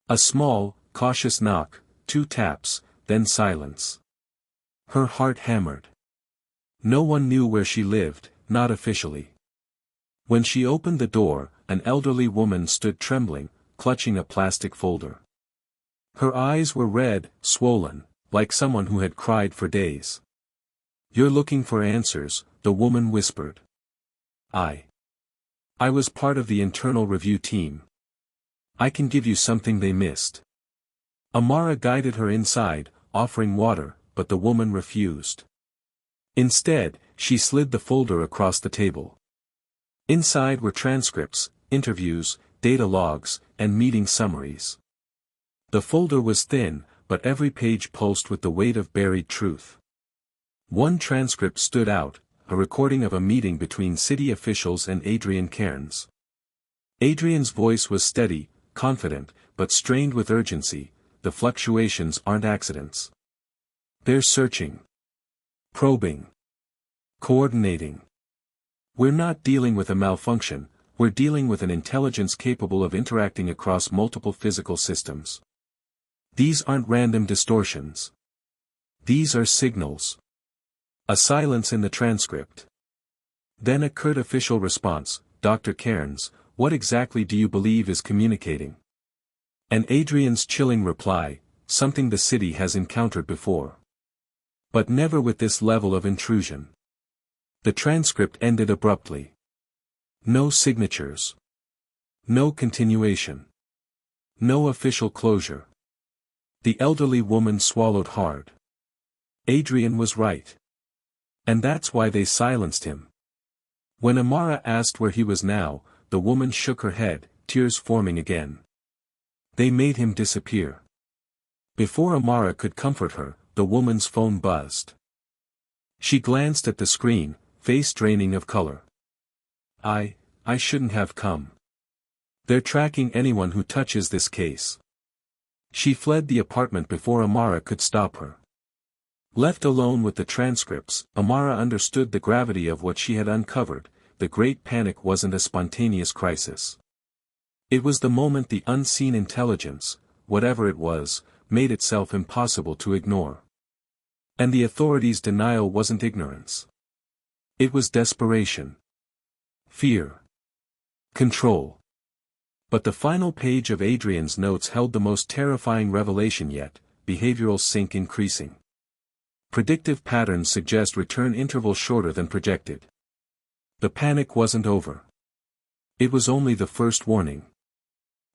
A small, cautious knock, 2 taps, then silence. Her heart hammered. No one knew where she lived, not officially. When she opened the door, an elderly woman stood trembling, clutching a plastic folder. Her eyes were red, swollen, like someone who had cried for days. "You're looking for answers," the woman whispered. I was part of the internal review team. I can give you something they missed." Amara guided her inside, offering water, but the woman refused. Instead, she slid the folder across the table. Inside were transcripts, interviews, data logs, and meeting summaries. The folder was thin, but every page pulsed with the weight of buried truth. One transcript stood out, a recording of a meeting between city officials and Adrian Cairns. Adrian's voice was steady, confident, but strained with urgency. "The fluctuations aren't accidents. They're searching. Probing. Coordinating. We're not dealing with a malfunction, we're dealing with an intelligence capable of interacting across multiple physical systems. These aren't random distortions. These are signals." A silence in the transcript. Then a curt official response, "Dr. Cairns, what exactly do you believe is communicating?" And Adrian's chilling reply, "Something the city has encountered before. But never with this level of intrusion." The transcript ended abruptly. No signatures. No continuation. No official closure. The elderly woman swallowed hard. Adrian was right. And that's why they silenced him. When Amara asked where he was now, the woman shook her head, tears forming again. They made him disappear. Before Amara could comfort her, the woman's phone buzzed. She glanced at the screen, face draining of color. I shouldn't have come. They're tracking anyone who touches this case." She fled the apartment before Amara could stop her. Left alone with the transcripts, Amara understood the gravity of what she had uncovered. The Great Panic wasn't a spontaneous crisis. It was the moment the unseen intelligence, whatever it was, made itself impossible to ignore. And the authorities' denial wasn't ignorance. It was desperation. Fear. Control. But the final page of Adrian's notes held the most terrifying revelation yet: behavioral sync increasing. Predictive patterns suggest return interval shorter than projected. The panic wasn't over. It was only the first warning.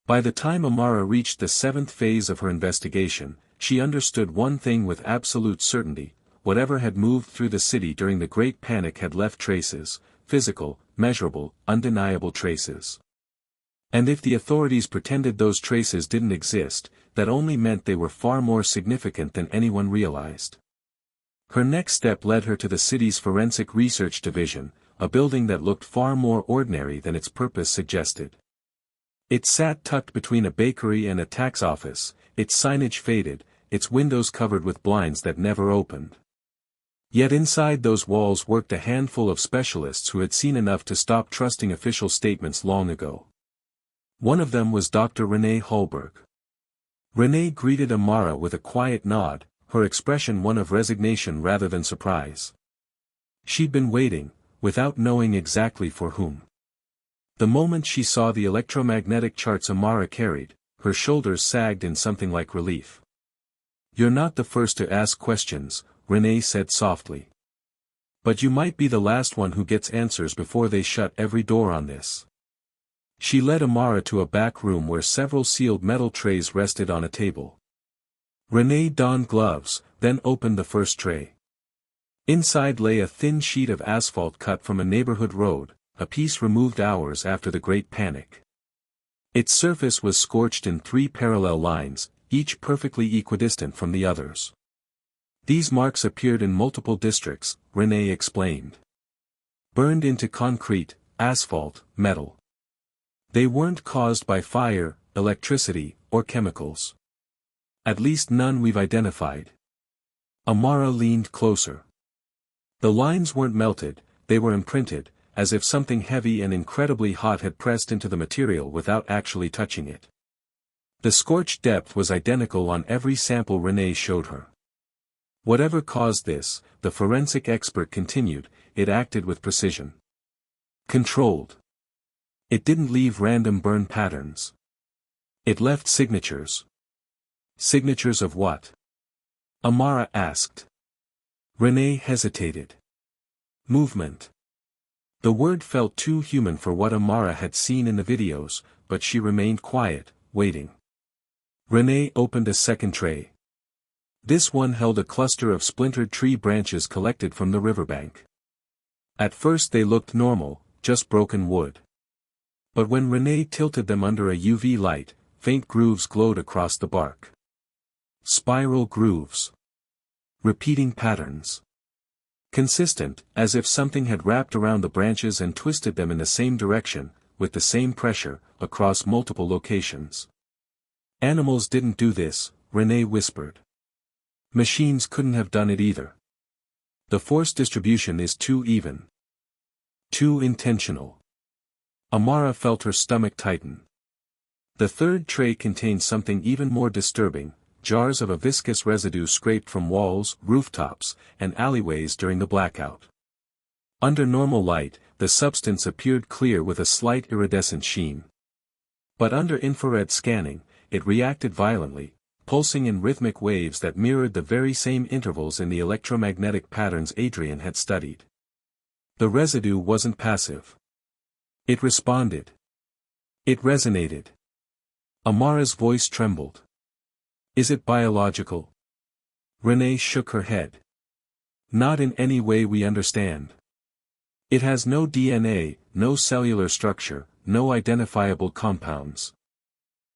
By the time Amara reached the 7th phase of her investigation, she understood one thing with absolute certainty: whatever had moved through the city during the Great Panic had left traces, physical, measurable, undeniable traces. And if the authorities pretended those traces didn't exist, that only meant they were far more significant than anyone realized. Her next step led her to the city's Forensic Research Division, a building that looked far more ordinary than its purpose suggested. It sat tucked between a bakery and a tax office, its signage faded, its windows covered with blinds that never opened. Yet inside those walls worked a handful of specialists who had seen enough to stop trusting official statements long ago. One of them was Dr. Renee Hallberg. Renee greeted Amara with a quiet nod, her expression one of resignation rather than surprise. She'd been waiting, without knowing exactly for whom. The moment she saw the electromagnetic charts Amara carried, her shoulders sagged in something like relief. "You're not the first to ask questions," Renee said softly. "But you might be the last one who gets answers before they shut every door on this." She led Amara to a back room where several sealed metal trays rested on a table. Renee donned gloves, then opened the first tray. Inside lay a thin sheet of asphalt cut from a neighborhood road, a piece removed hours after the Great Panic. Its surface was scorched in 3 parallel lines, each perfectly equidistant from the others. These marks appeared in multiple districts, Renee explained. Burned into concrete, asphalt, metal. They weren't caused by fire, electricity, or chemicals. At least none we've identified. Amara leaned closer. The lines weren't melted, they were imprinted, as if something heavy and incredibly hot had pressed into the material without actually touching it. The scorched depth was identical on every sample Renee showed her. Whatever caused this, the forensic expert continued, it acted with precision. Controlled. It didn't leave random burn patterns. It left signatures. Signatures of what? Amara asked. Renee hesitated. Movement. The word felt too human for what Amara had seen in the videos, but she remained quiet, waiting. Renee opened a second tray. This one held a cluster of splintered tree branches collected from the riverbank. At first they looked normal, just broken wood. But when Renee tilted them under a UV light, faint grooves glowed across the bark. Spiral grooves. Repeating patterns. Consistent, as if something had wrapped around the branches and twisted them in the same direction, with the same pressure, across multiple locations. Animals didn't do this, Renee whispered. Machines couldn't have done it either. The force distribution is too even. Too intentional. Amara felt her stomach tighten. The third tray contained something even more disturbing, jars of a viscous residue scraped from walls, rooftops, and alleyways during the blackout. Under normal light, the substance appeared clear with a slight iridescent sheen. But under infrared scanning, it reacted violently, pulsing in rhythmic waves that mirrored the very same intervals in the electromagnetic patterns Adrian had studied. The residue wasn't passive. It responded. It resonated. Amara's voice trembled. Is it biological? Renee shook her head. Not in any way we understand. It has no DNA, no cellular structure, no identifiable compounds.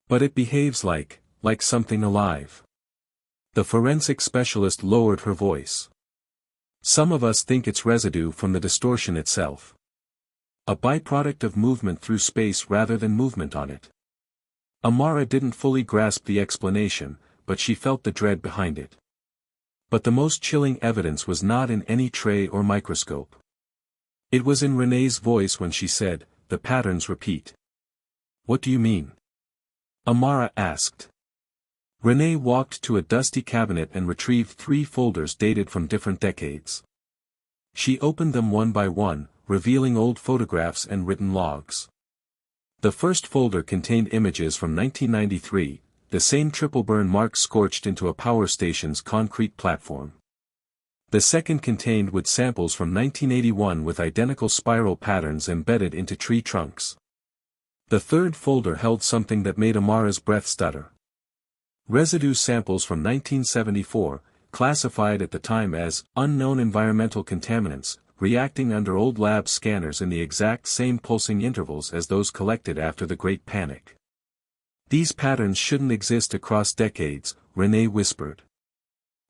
But it behaves like something alive. The forensic specialist lowered her voice. Some of us think it's residue from the distortion itself. A byproduct of movement through space rather than movement on it. Amara didn't fully grasp the explanation, but she felt the dread behind it. But the most chilling evidence was not in any tray or microscope. It was in Renee's voice when she said, "The patterns repeat." What do you mean? Amara asked. Renee walked to a dusty cabinet and retrieved 3 folders dated from different decades. She opened them one by one, revealing old photographs and written logs. The first folder contained images from 1993, the same triple burn marks scorched into a power station's concrete platform. The second contained wood samples from 1981 with identical spiral patterns embedded into tree trunks. The third folder held something that made Amara's breath stutter. Residue samples from 1974, classified at the time as unknown environmental contaminants, reacting under old lab scanners in the exact same pulsing intervals as those collected after the Great Panic. These patterns shouldn't exist across decades, Renee whispered.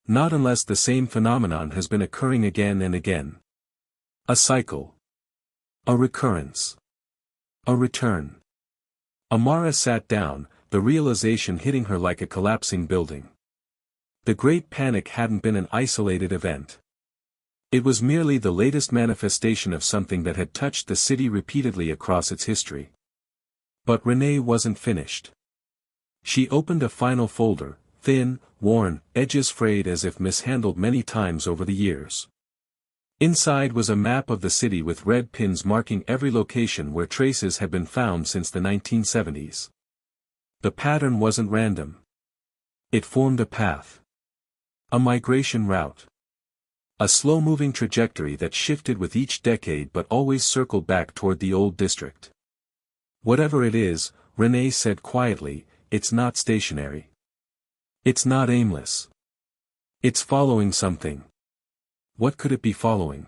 Not unless the same phenomenon has been occurring again and again. A cycle. A recurrence. A return. Amara sat down, the realization hitting her like a collapsing building. The Great Panic hadn't been an isolated event. It was merely the latest manifestation of something that had touched the city repeatedly across its history. But Renee wasn't finished. She opened a final folder, thin, worn, edges frayed as if mishandled many times over the years. Inside was a map of the city with red pins marking every location where traces had been found since the 1970s. The pattern wasn't random. It formed a path. A migration route. A slow-moving trajectory that shifted with each decade but always circled back toward the old district. Whatever it is, Renee said quietly, it's not stationary. It's not aimless. It's following something. What could it be following?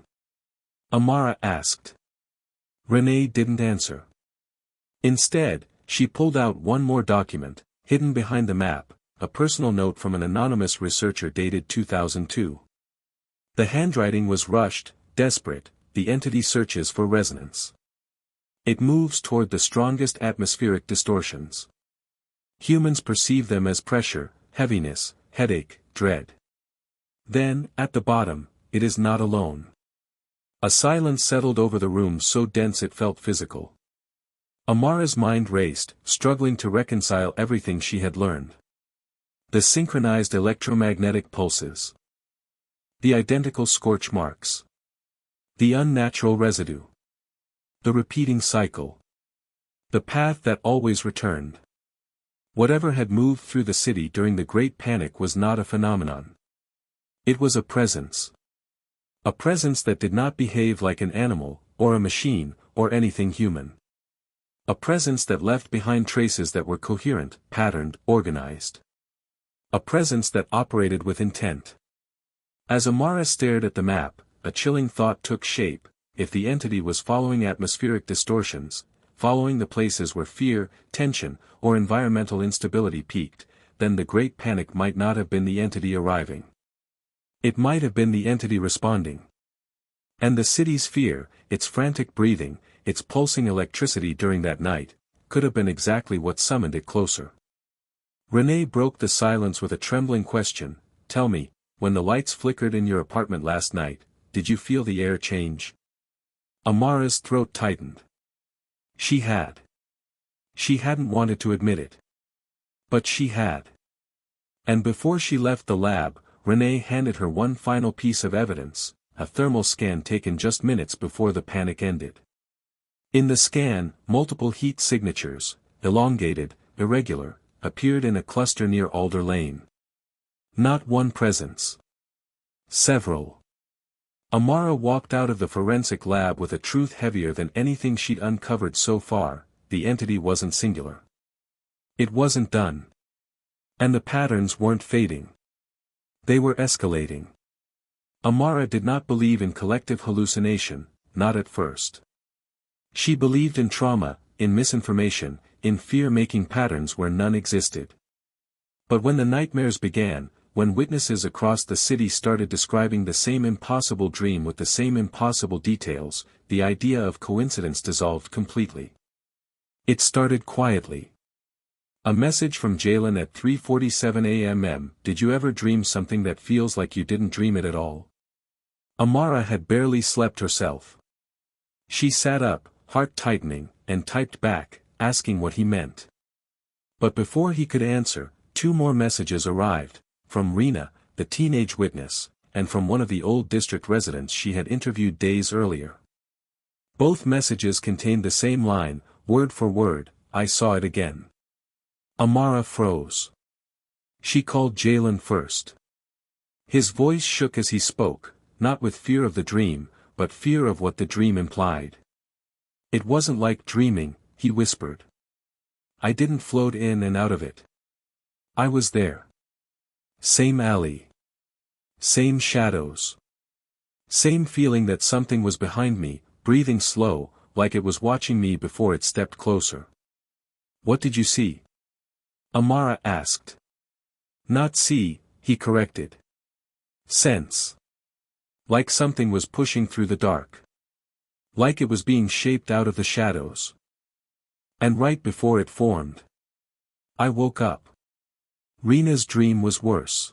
Amara asked. Renee didn't answer. Instead, she pulled out one more document, hidden behind the map, a personal note from an anonymous researcher dated 2002. The handwriting was rushed, desperate, the entity searches for resonance. It moves toward the strongest atmospheric distortions. Humans perceive them as pressure, heaviness, headache, dread. Then, at the bottom, it is not alone. A silence settled over the room so dense it felt physical. Amara's mind raced, struggling to reconcile everything she had learned. The synchronized electromagnetic pulses. The identical scorch marks. The unnatural residue. The repeating cycle. The path that always returned. Whatever had moved through the city during the Great Panic was not a phenomenon. It was a presence. A presence that did not behave like an animal, or a machine, or anything human. A presence that left behind traces that were coherent, patterned, organized. A presence that operated with intent. As Amara stared at the map, a chilling thought took shape: if the entity was following atmospheric distortions, following the places where fear, tension, or environmental instability peaked, then the Great Panic might not have been the entity arriving. It might have been the entity responding. And the city's fear, its frantic breathing, its pulsing electricity during that night, could have been exactly what summoned it closer. Renee broke the silence with a trembling question: "Tell me, when the lights flickered in your apartment last night, did you feel the air change?" Amara's throat tightened. She had. She hadn't wanted to admit it. But she had. And before she left the lab, Renee handed her one final piece of evidence, a thermal scan taken just minutes before the panic ended. In the scan, multiple heat signatures, elongated, irregular, appeared in a cluster near Alder Lane. Not one presence. Several. Amara walked out of the forensic lab with a truth heavier than anything she'd uncovered so far: the entity wasn't singular. It wasn't done. And the patterns weren't fading. They were escalating. Amara did not believe in collective hallucination, not at first. She believed in trauma, in misinformation, in fear-making patterns where none existed. But when the nightmares began, when witnesses across the city started describing the same impossible dream with the same impossible details, the idea of coincidence dissolved completely. It started quietly. A message from Jalen at 3:47 a.m. "Did you ever dream something that feels like you didn't dream it at all?" Amara had barely slept herself. She sat up, heart tightening, and typed back, asking what he meant. But before he could answer, two more messages arrived, from Rena, the teenage witness, and from one of the old district residents she had interviewed days earlier. Both messages contained the same line, word for word: "I saw it again." Amara froze. She called Jalen first. His voice shook as he spoke, not with fear of the dream, but fear of what the dream implied. "It wasn't like dreaming," he whispered. "I didn't float in and out of it. I was there. Same alley. Same shadows. Same feeling that something was behind me, breathing slow, like it was watching me before it stepped closer." "What did you see?" Amara asked. "Not see," he corrected. "Sense. Like something was pushing through the dark. Like it was being shaped out of the shadows. And right before it formed, I woke up." Rena's dream was worse.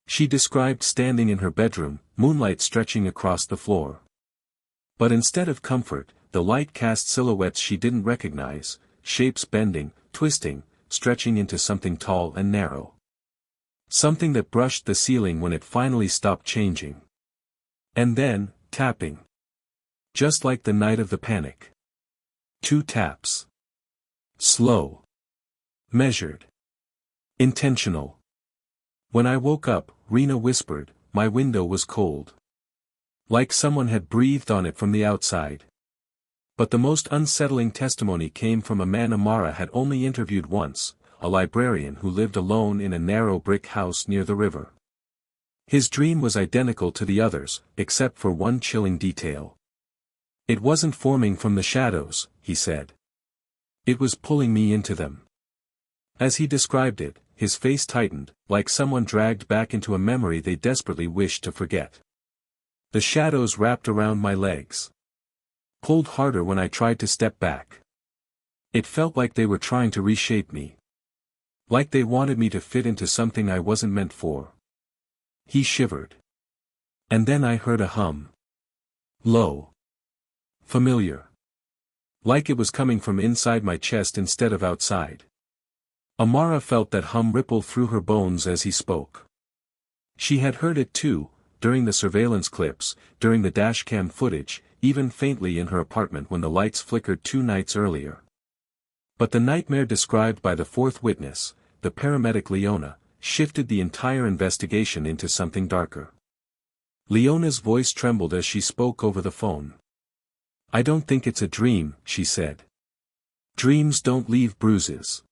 She described standing in her bedroom, moonlight stretching across the floor. But instead of comfort, the light cast silhouettes she didn't recognize, shapes bending, twisting, stretching into something tall and narrow. Something that brushed the ceiling when it finally stopped changing. And then, tapping. Just like the night of the panic. 2 taps. Slow. Measured. Intentional. "When I woke up," Rena whispered, "my window was cold. Like someone had breathed on it from the outside." But the most unsettling testimony came from a man Amara had only interviewed once, a librarian who lived alone in a narrow brick house near the river. His dream was identical to the others, except for one chilling detail. "It wasn't forming from the shadows," he said. "It was pulling me into them." As he described it, his face tightened, like someone dragged back into a memory they desperately wished to forget. The shadows wrapped around my legs. Pulled harder when I tried to step back. It felt like they were trying to reshape me. Like they wanted me to fit into something I wasn't meant for. He shivered. And then I heard a hum. Low. Familiar. Like it was coming from inside my chest instead of outside. Amara felt that hum ripple through her bones as he spoke. She had heard it too, during the surveillance clips, during the dashcam footage, even faintly in her apartment when the lights flickered 2 nights earlier. But the nightmare described by the fourth witness, the paramedic Leona, shifted the entire investigation into something darker. Leona's voice trembled as she spoke over the phone. "I don't think it's a dream," she said. "Dreams don't leave bruises."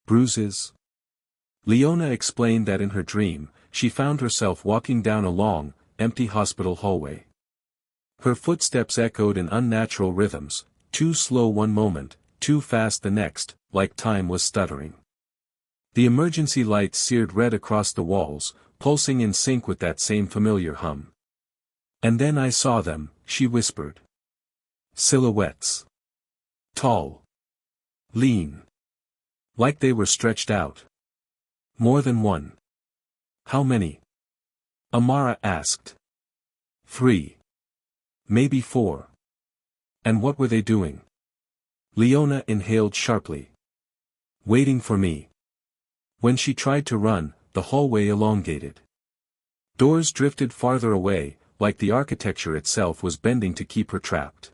Bruises? Leona explained that in her dream, she found herself walking down a long, empty hospital hallway. Her footsteps echoed in unnatural rhythms, too slow one moment, too fast the next, like time was stuttering. The emergency lights seared red across the walls, pulsing in sync with that same familiar hum. "And then I saw them," she whispered. Silhouettes. Tall. Lean. Like they were stretched out. More than one. "How many?" Amara asked. 3. Maybe 4. "And what were they doing?" Leona inhaled sharply. "Waiting for me." When she tried to run, the hallway elongated. Doors drifted farther away, like the architecture itself was bending to keep her trapped.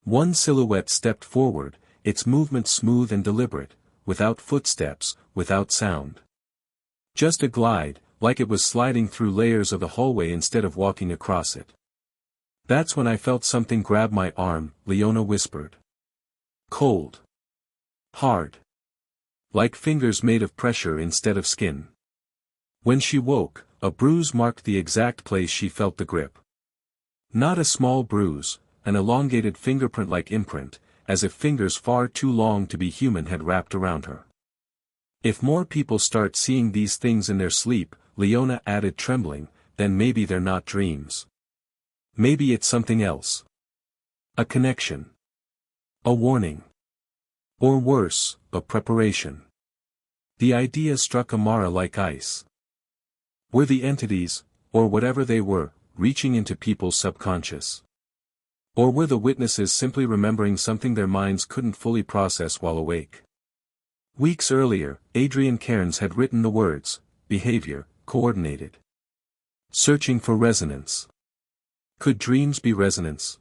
One silhouette stepped forward, its movement smooth and deliberate, without footsteps, without sound. Just a glide, like it was sliding through layers of the hallway instead of walking across it. "That's when I felt something grab my arm," Leona whispered. Cold. Hard. Like fingers made of pressure instead of skin. When she woke, a bruise marked the exact place she felt the grip. Not a small bruise, an elongated fingerprint-like imprint, as if fingers far too long to be human had wrapped around her. "If more people start seeing these things in their sleep," Leona added trembling, "then maybe they're not dreams. Maybe it's something else. A connection. A warning. Or worse, a preparation." The idea struck Amara like ice. Were the entities, or whatever they were, reaching into people's subconscious? Or were the witnesses simply remembering something their minds couldn't fully process while awake? Weeks earlier, Adrian Cairns had written the words, "behavior, coordinated. Searching for resonance." Could dreams be resonance?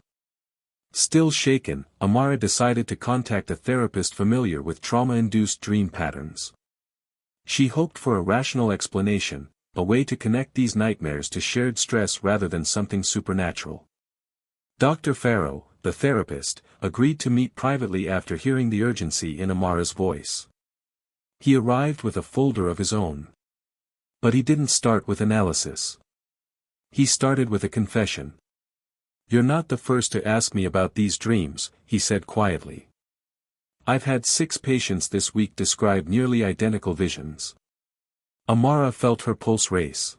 Still shaken, Amara decided to contact a therapist familiar with trauma-induced dream patterns. She hoped for a rational explanation, a way to connect these nightmares to shared stress rather than something supernatural. Dr. Farrow, the therapist, agreed to meet privately after hearing the urgency in Amara's voice. He arrived with a folder of his own. But he didn't start with analysis. He started with a confession. "You're not the first to ask me about these dreams," he said quietly. "I've had 6 patients this week describe nearly identical visions." Amara felt her pulse race.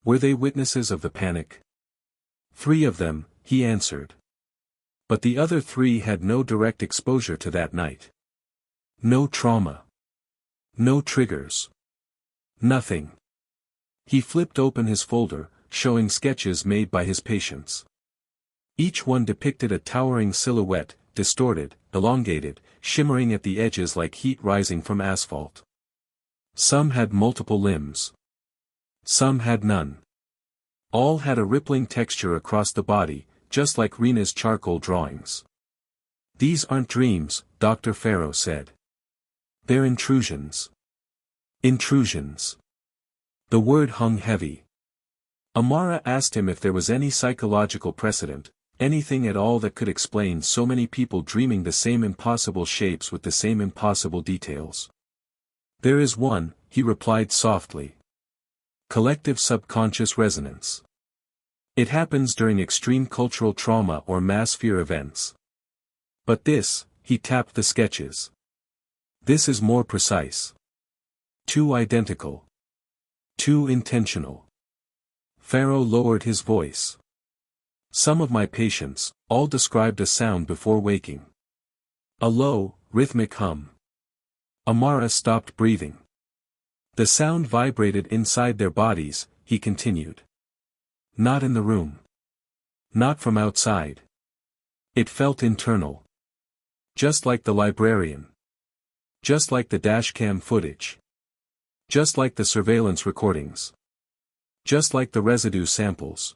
Were they witnesses of the panic? 3 of them, he answered. But the other 3 had no direct exposure to that night. No trauma. No triggers. Nothing. He flipped open his folder, showing sketches made by his patients. Each one depicted a towering silhouette, distorted, elongated, shimmering at the edges like heat rising from asphalt. Some had multiple limbs. Some had none. All had a rippling texture across the body, just like Rena's charcoal drawings. "These aren't dreams," Dr. Farrow said. "They're intrusions." Intrusions. The word hung heavy. Amara asked him if there was any psychological precedent, anything at all that could explain so many people dreaming the same impossible shapes with the same impossible details. "There is one," he replied softly. "Collective subconscious resonance. It happens during extreme cultural trauma or mass fear events. But this," he tapped the sketches. "This is more precise. Too identical. Too intentional. Pharaoh lowered his voice. Some of my patients, all described a sound before waking. A low, rhythmic hum. Amara stopped breathing. The sound vibrated inside their bodies, he continued. Not in the room. Not from outside. It felt internal. Just like the librarian. Just like the dashcam footage. Just like the surveillance recordings. Just like the residue samples.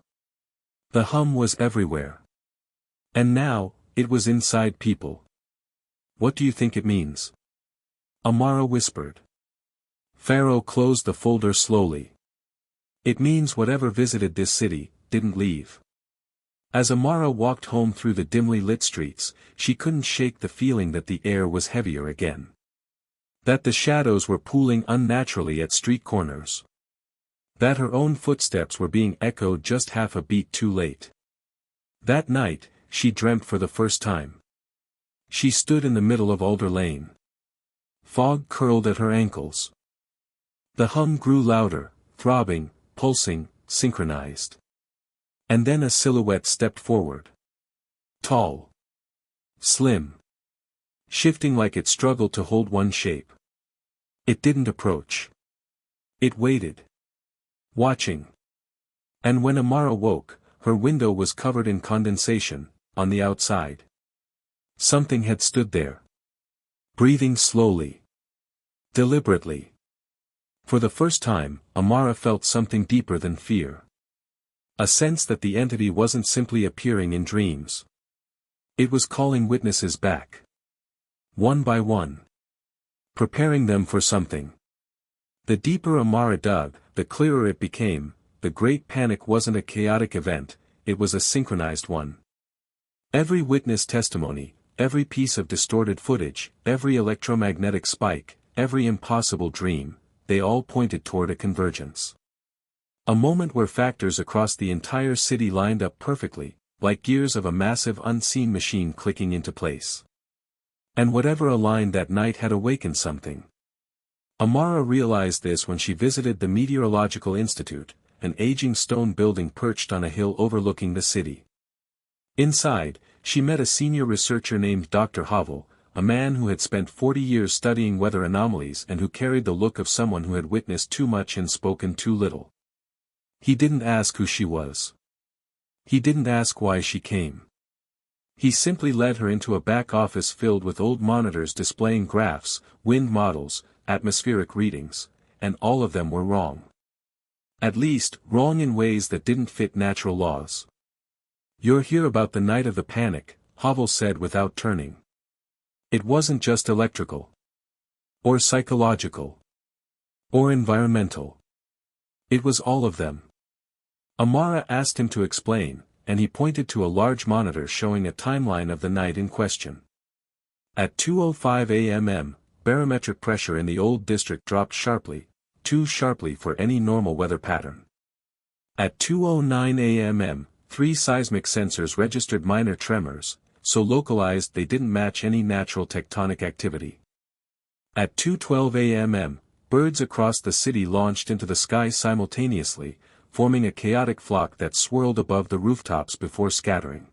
The hum was everywhere. And now, it was inside people. What do you think it means? Amara whispered. Pharaoh closed the folder slowly. It means whatever visited this city, didn't leave. As Amara walked home through the dimly lit streets, she couldn't shake the feeling that the air was heavier again. That the shadows were pooling unnaturally at street corners. That her own footsteps were being echoed just half a beat too late. That night, she dreamt for the first time. She stood in the middle of Alder Lane. Fog curled at her ankles. The hum grew louder, throbbing, pulsing, synchronized. And then a silhouette stepped forward. Tall. Slim. Shifting like it struggled to hold one shape. It didn't approach. It waited. Watching. And when Amara woke, her window was covered in condensation, on the outside. Something had stood there. Breathing slowly. Deliberately. For the first time, Amara felt something deeper than fear. A sense that the entity wasn't simply appearing in dreams. It was calling witnesses back. One by one. Preparing them for something. The deeper Amara dug, the clearer it became. The Great Panic wasn't a chaotic event, it was a synchronized one. Every witness testimony, every piece of distorted footage, every electromagnetic spike, every impossible dream, they all pointed toward a convergence. A moment where factors across the entire city lined up perfectly, like gears of a massive unseen machine clicking into place. And whatever aligned that night had awakened something. Amara realized this when she visited the Meteorological Institute, an aging stone building perched on a hill overlooking the city. Inside, she met a senior researcher named Dr. Havel, a man who had spent 40 years studying weather anomalies and who carried the look of someone who had witnessed too much and spoken too little. He didn't ask who she was. He didn't ask why she came. He simply led her into a back office filled with old monitors displaying graphs, wind models, atmospheric readings, and all of them were wrong. At least, wrong in ways that didn't fit natural laws. You're here about the night of the panic, Havel said without turning. It wasn't just electrical. Or psychological. Or environmental. It was all of them. Amara asked him to explain, and he pointed to a large monitor showing a timeline of the night in question. At 2:05 a.m., barometric pressure in the old district dropped sharply, too sharply for any normal weather pattern. At 2:09 a.m., 3 seismic sensors registered minor tremors, so localized they didn't match any natural tectonic activity. At 2:12 a.m., birds across the city launched into the sky simultaneously, forming a chaotic flock that swirled above the rooftops before scattering.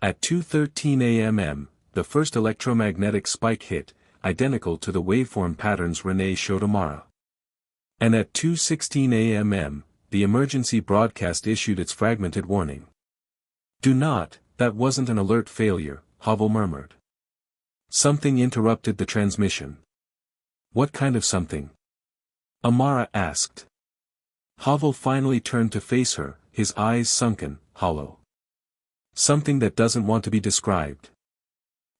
At 2:13 a.m., the first electromagnetic spike hit, identical to the waveform patterns Renee showed Amara. And at 2:16 a.m., the emergency broadcast issued its fragmented warning. "Do not, that wasn't an alert failure," Havel murmured. Something interrupted the transmission. What kind of something? Amara asked. Havel finally turned to face her, his eyes sunken, hollow. Something that doesn't want to be described.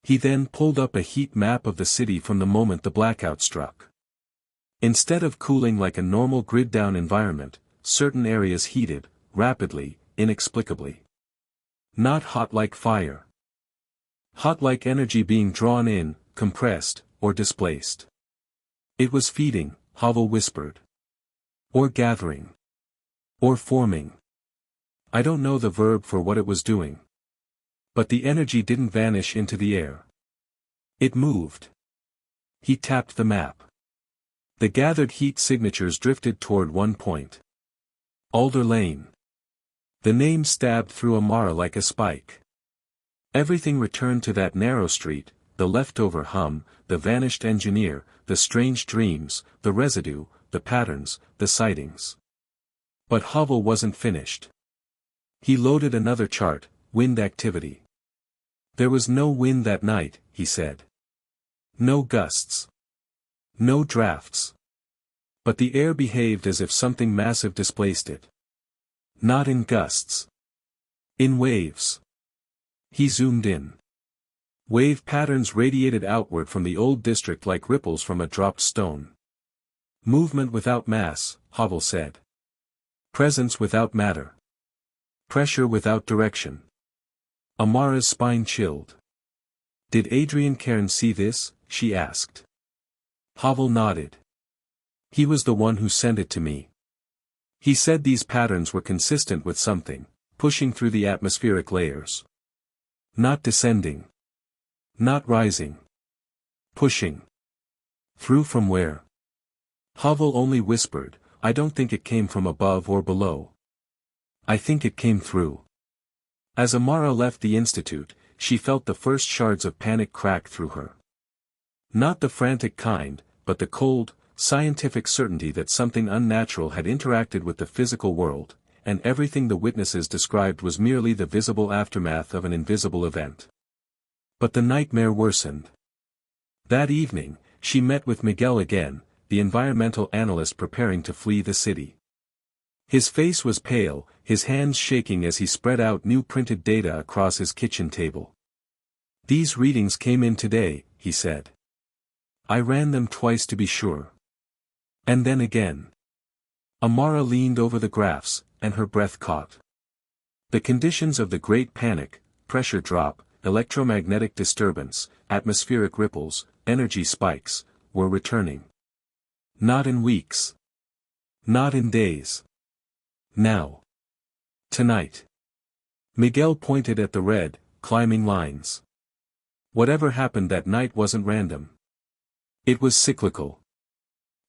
He then pulled up a heat map of the city from the moment the blackout struck. Instead of cooling like a normal grid-down environment, certain areas heated, rapidly, inexplicably. Not hot like fire. Hot like energy being drawn in, compressed, or displaced. It was feeding, Havel whispered. Or gathering. Or forming. I don't know the verb for what it was doing. But the energy didn't vanish into the air. It moved. He tapped the map. The gathered heat signatures drifted toward one point. Alder Lane. The name stabbed through Amara like a spike. Everything returned to that narrow street, the leftover hum, the vanished engineer, the strange dreams, the residue, the patterns, the sightings. But Hovell wasn't finished. He loaded another chart, wind activity. There was no wind that night, he said. No gusts. No drafts. But the air behaved as if something massive displaced it. Not in gusts. In waves. He zoomed in. Wave patterns radiated outward from the old district like ripples from a dropped stone. Movement without mass, Hovell said. Presence without matter. Pressure without direction. Amara's spine chilled. Did Adrian Cairns see this? She asked. Hovell nodded. He was the one who sent it to me. He said these patterns were consistent with something, pushing through the atmospheric layers. Not descending. Not rising. Pushing. Through from where? Hovell only whispered, I don't think it came from above or below. I think it came through. As Amara left the institute, she felt the first shards of panic crack through her. Not the frantic kind, but the cold, scientific certainty that something unnatural had interacted with the physical world, and everything the witnesses described was merely the visible aftermath of an invisible event. But the nightmare worsened. That evening, she met with Miguel again, the environmental analyst preparing to flee the city. His face was pale, his hands shaking as he spread out new printed data across his kitchen table. These readings came in today, he said. I ran them twice to be sure. And then again. Amara leaned over the graphs, and her breath caught. The conditions of the Great Panic, pressure drop, electromagnetic disturbance, atmospheric ripples, energy spikes, were returning. Not in weeks. Not in days. Now. Tonight. Miguel pointed at the red, climbing lines. Whatever happened that night wasn't random. It was cyclical.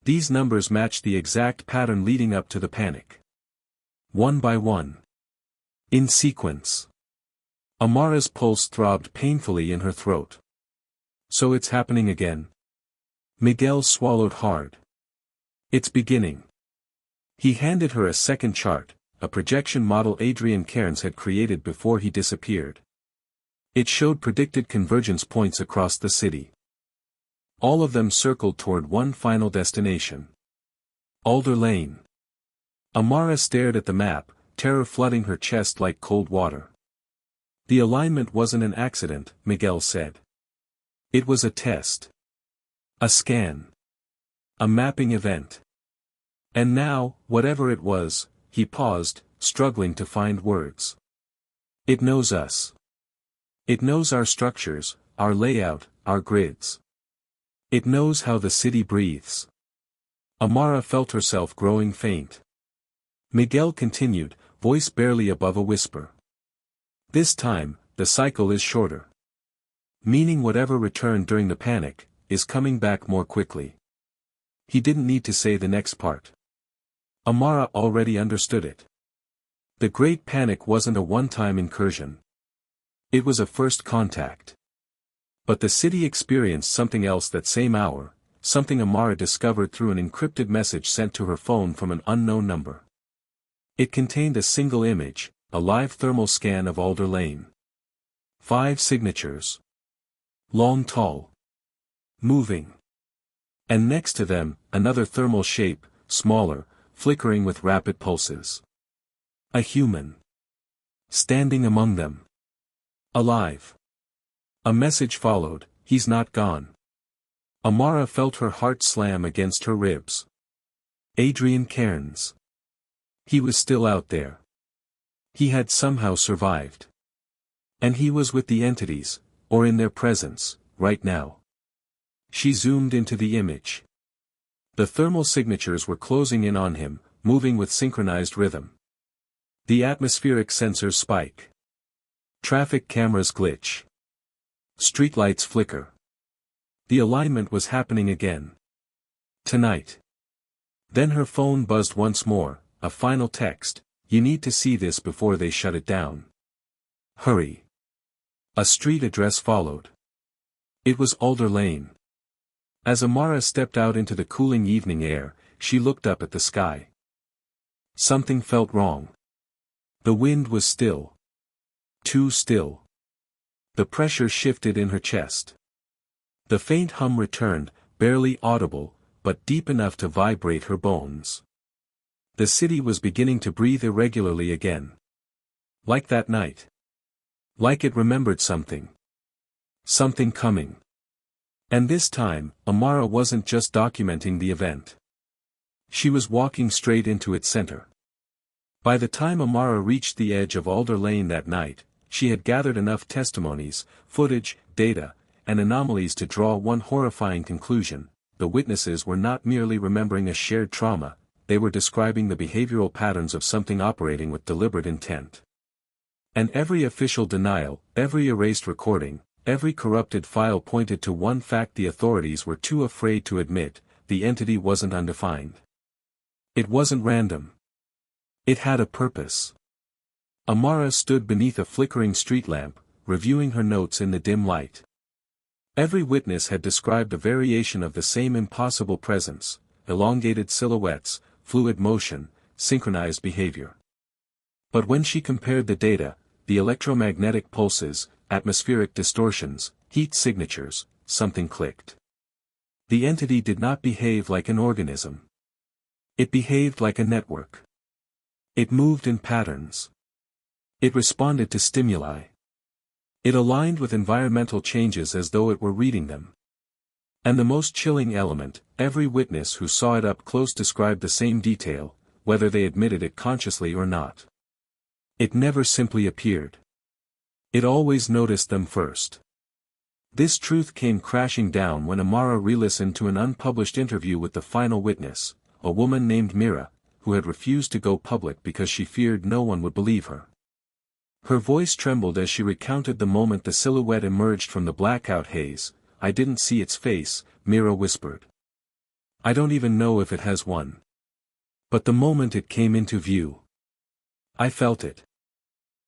These numbers matched the exact pattern leading up to the panic. One by one. In sequence. Amara's pulse throbbed painfully in her throat. So it's happening again. Miguel swallowed hard. It's beginning. He handed her a second chart, a projection model Adrian Cairns had created before he disappeared. It showed predicted convergence points across the city. All of them circled toward one final destination. Alder Lane. Amara stared at the map, terror flooding her chest like cold water. The alignment wasn't an accident, Miguel said. It was a test. A scan. A mapping event. And now, whatever it was, he paused, struggling to find words. It knows us. It knows our structures, our layout, our grids. It knows how the city breathes. Amara felt herself growing faint. Miguel continued, voice barely above a whisper. This time, the cycle is shorter. Meaning whatever returned during the panic, is coming back more quickly. He didn't need to say the next part. Amara already understood it. The Great Panic wasn't a one-time incursion. It was a first contact. But the city experienced something else that same hour, something Amara discovered through an encrypted message sent to her phone from an unknown number. It contained a single image, a live thermal scan of Alder Lane. 5 signatures. Long, tall. Moving. And next to them, another thermal shape, smaller, flickering with rapid pulses. A human. Standing among them. Alive. A message followed, he's not gone. Amara felt her heart slam against her ribs. Adrian Cairns. He was still out there. He had somehow survived. And he was with the entities, or in their presence, right now. She zoomed into the image. The thermal signatures were closing in on him, moving with synchronized rhythm. The atmospheric sensors spike. Traffic cameras glitch. Streetlights flicker. The alignment was happening again. Tonight. Then her phone buzzed once more, a final text, "You need to see this before they shut it down. Hurry." A street address followed. It was Alder Lane. As Amara stepped out into the cooling evening air, she looked up at the sky. Something felt wrong. The wind was still. Too still. The pressure shifted in her chest. The faint hum returned, barely audible, but deep enough to vibrate her bones. The city was beginning to breathe irregularly again. Like that night. Like it remembered something. Something coming. And this time, Amara wasn't just documenting the event. She was walking straight into its center. By the time Amara reached the edge of Alder Lane that night, she had gathered enough testimonies, footage, data, and anomalies to draw one horrifying conclusion: the witnesses were not merely remembering a shared trauma, they were describing the behavioral patterns of something operating with deliberate intent. And every official denial, every erased recording, every corrupted file pointed to one fact the authorities were too afraid to admit: the entity wasn't undefined. It wasn't random. It had a purpose. Amara stood beneath a flickering street lamp, reviewing her notes in the dim light. Every witness had described a variation of the same impossible presence: elongated silhouettes, fluid motion, synchronized behavior. But when she compared the data, the electromagnetic pulses, atmospheric distortions, heat signatures, something clicked. The entity did not behave like an organism. It behaved like a network. It moved in patterns. It responded to stimuli. It aligned with environmental changes as though it were reading them. And the most chilling element, every witness who saw it up close described the same detail, whether they admitted it consciously or not. It never simply appeared. It always noticed them first. This truth came crashing down when Amara re-listened to an unpublished interview with the final witness, a woman named Mira, who had refused to go public because she feared no one would believe her. Her voice trembled as she recounted the moment the silhouette emerged from the blackout haze. "I didn't see its face," Mira whispered. "I don't even know if it has one. But the moment it came into view, I felt it.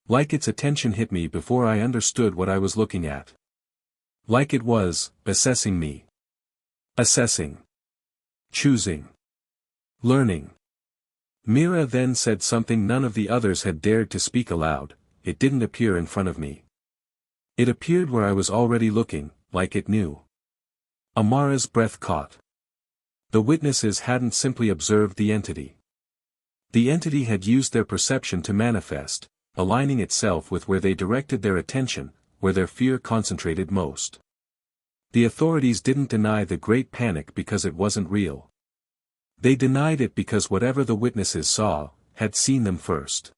Like its attention hit me before I understood what I was looking at. Like it was assessing me. Assessing. Choosing. Learning." Mira then said something none of the others had dared to speak aloud: "It didn't appear in front of me. It appeared where I was already looking, like it knew." Amara's breath caught. The witnesses hadn't simply observed the entity. The entity had used their perception to manifest, aligning itself with where they directed their attention, where their fear concentrated most. The authorities didn't deny the Great Panic because it wasn't real. They denied it because whatever the witnesses saw, had seen them first.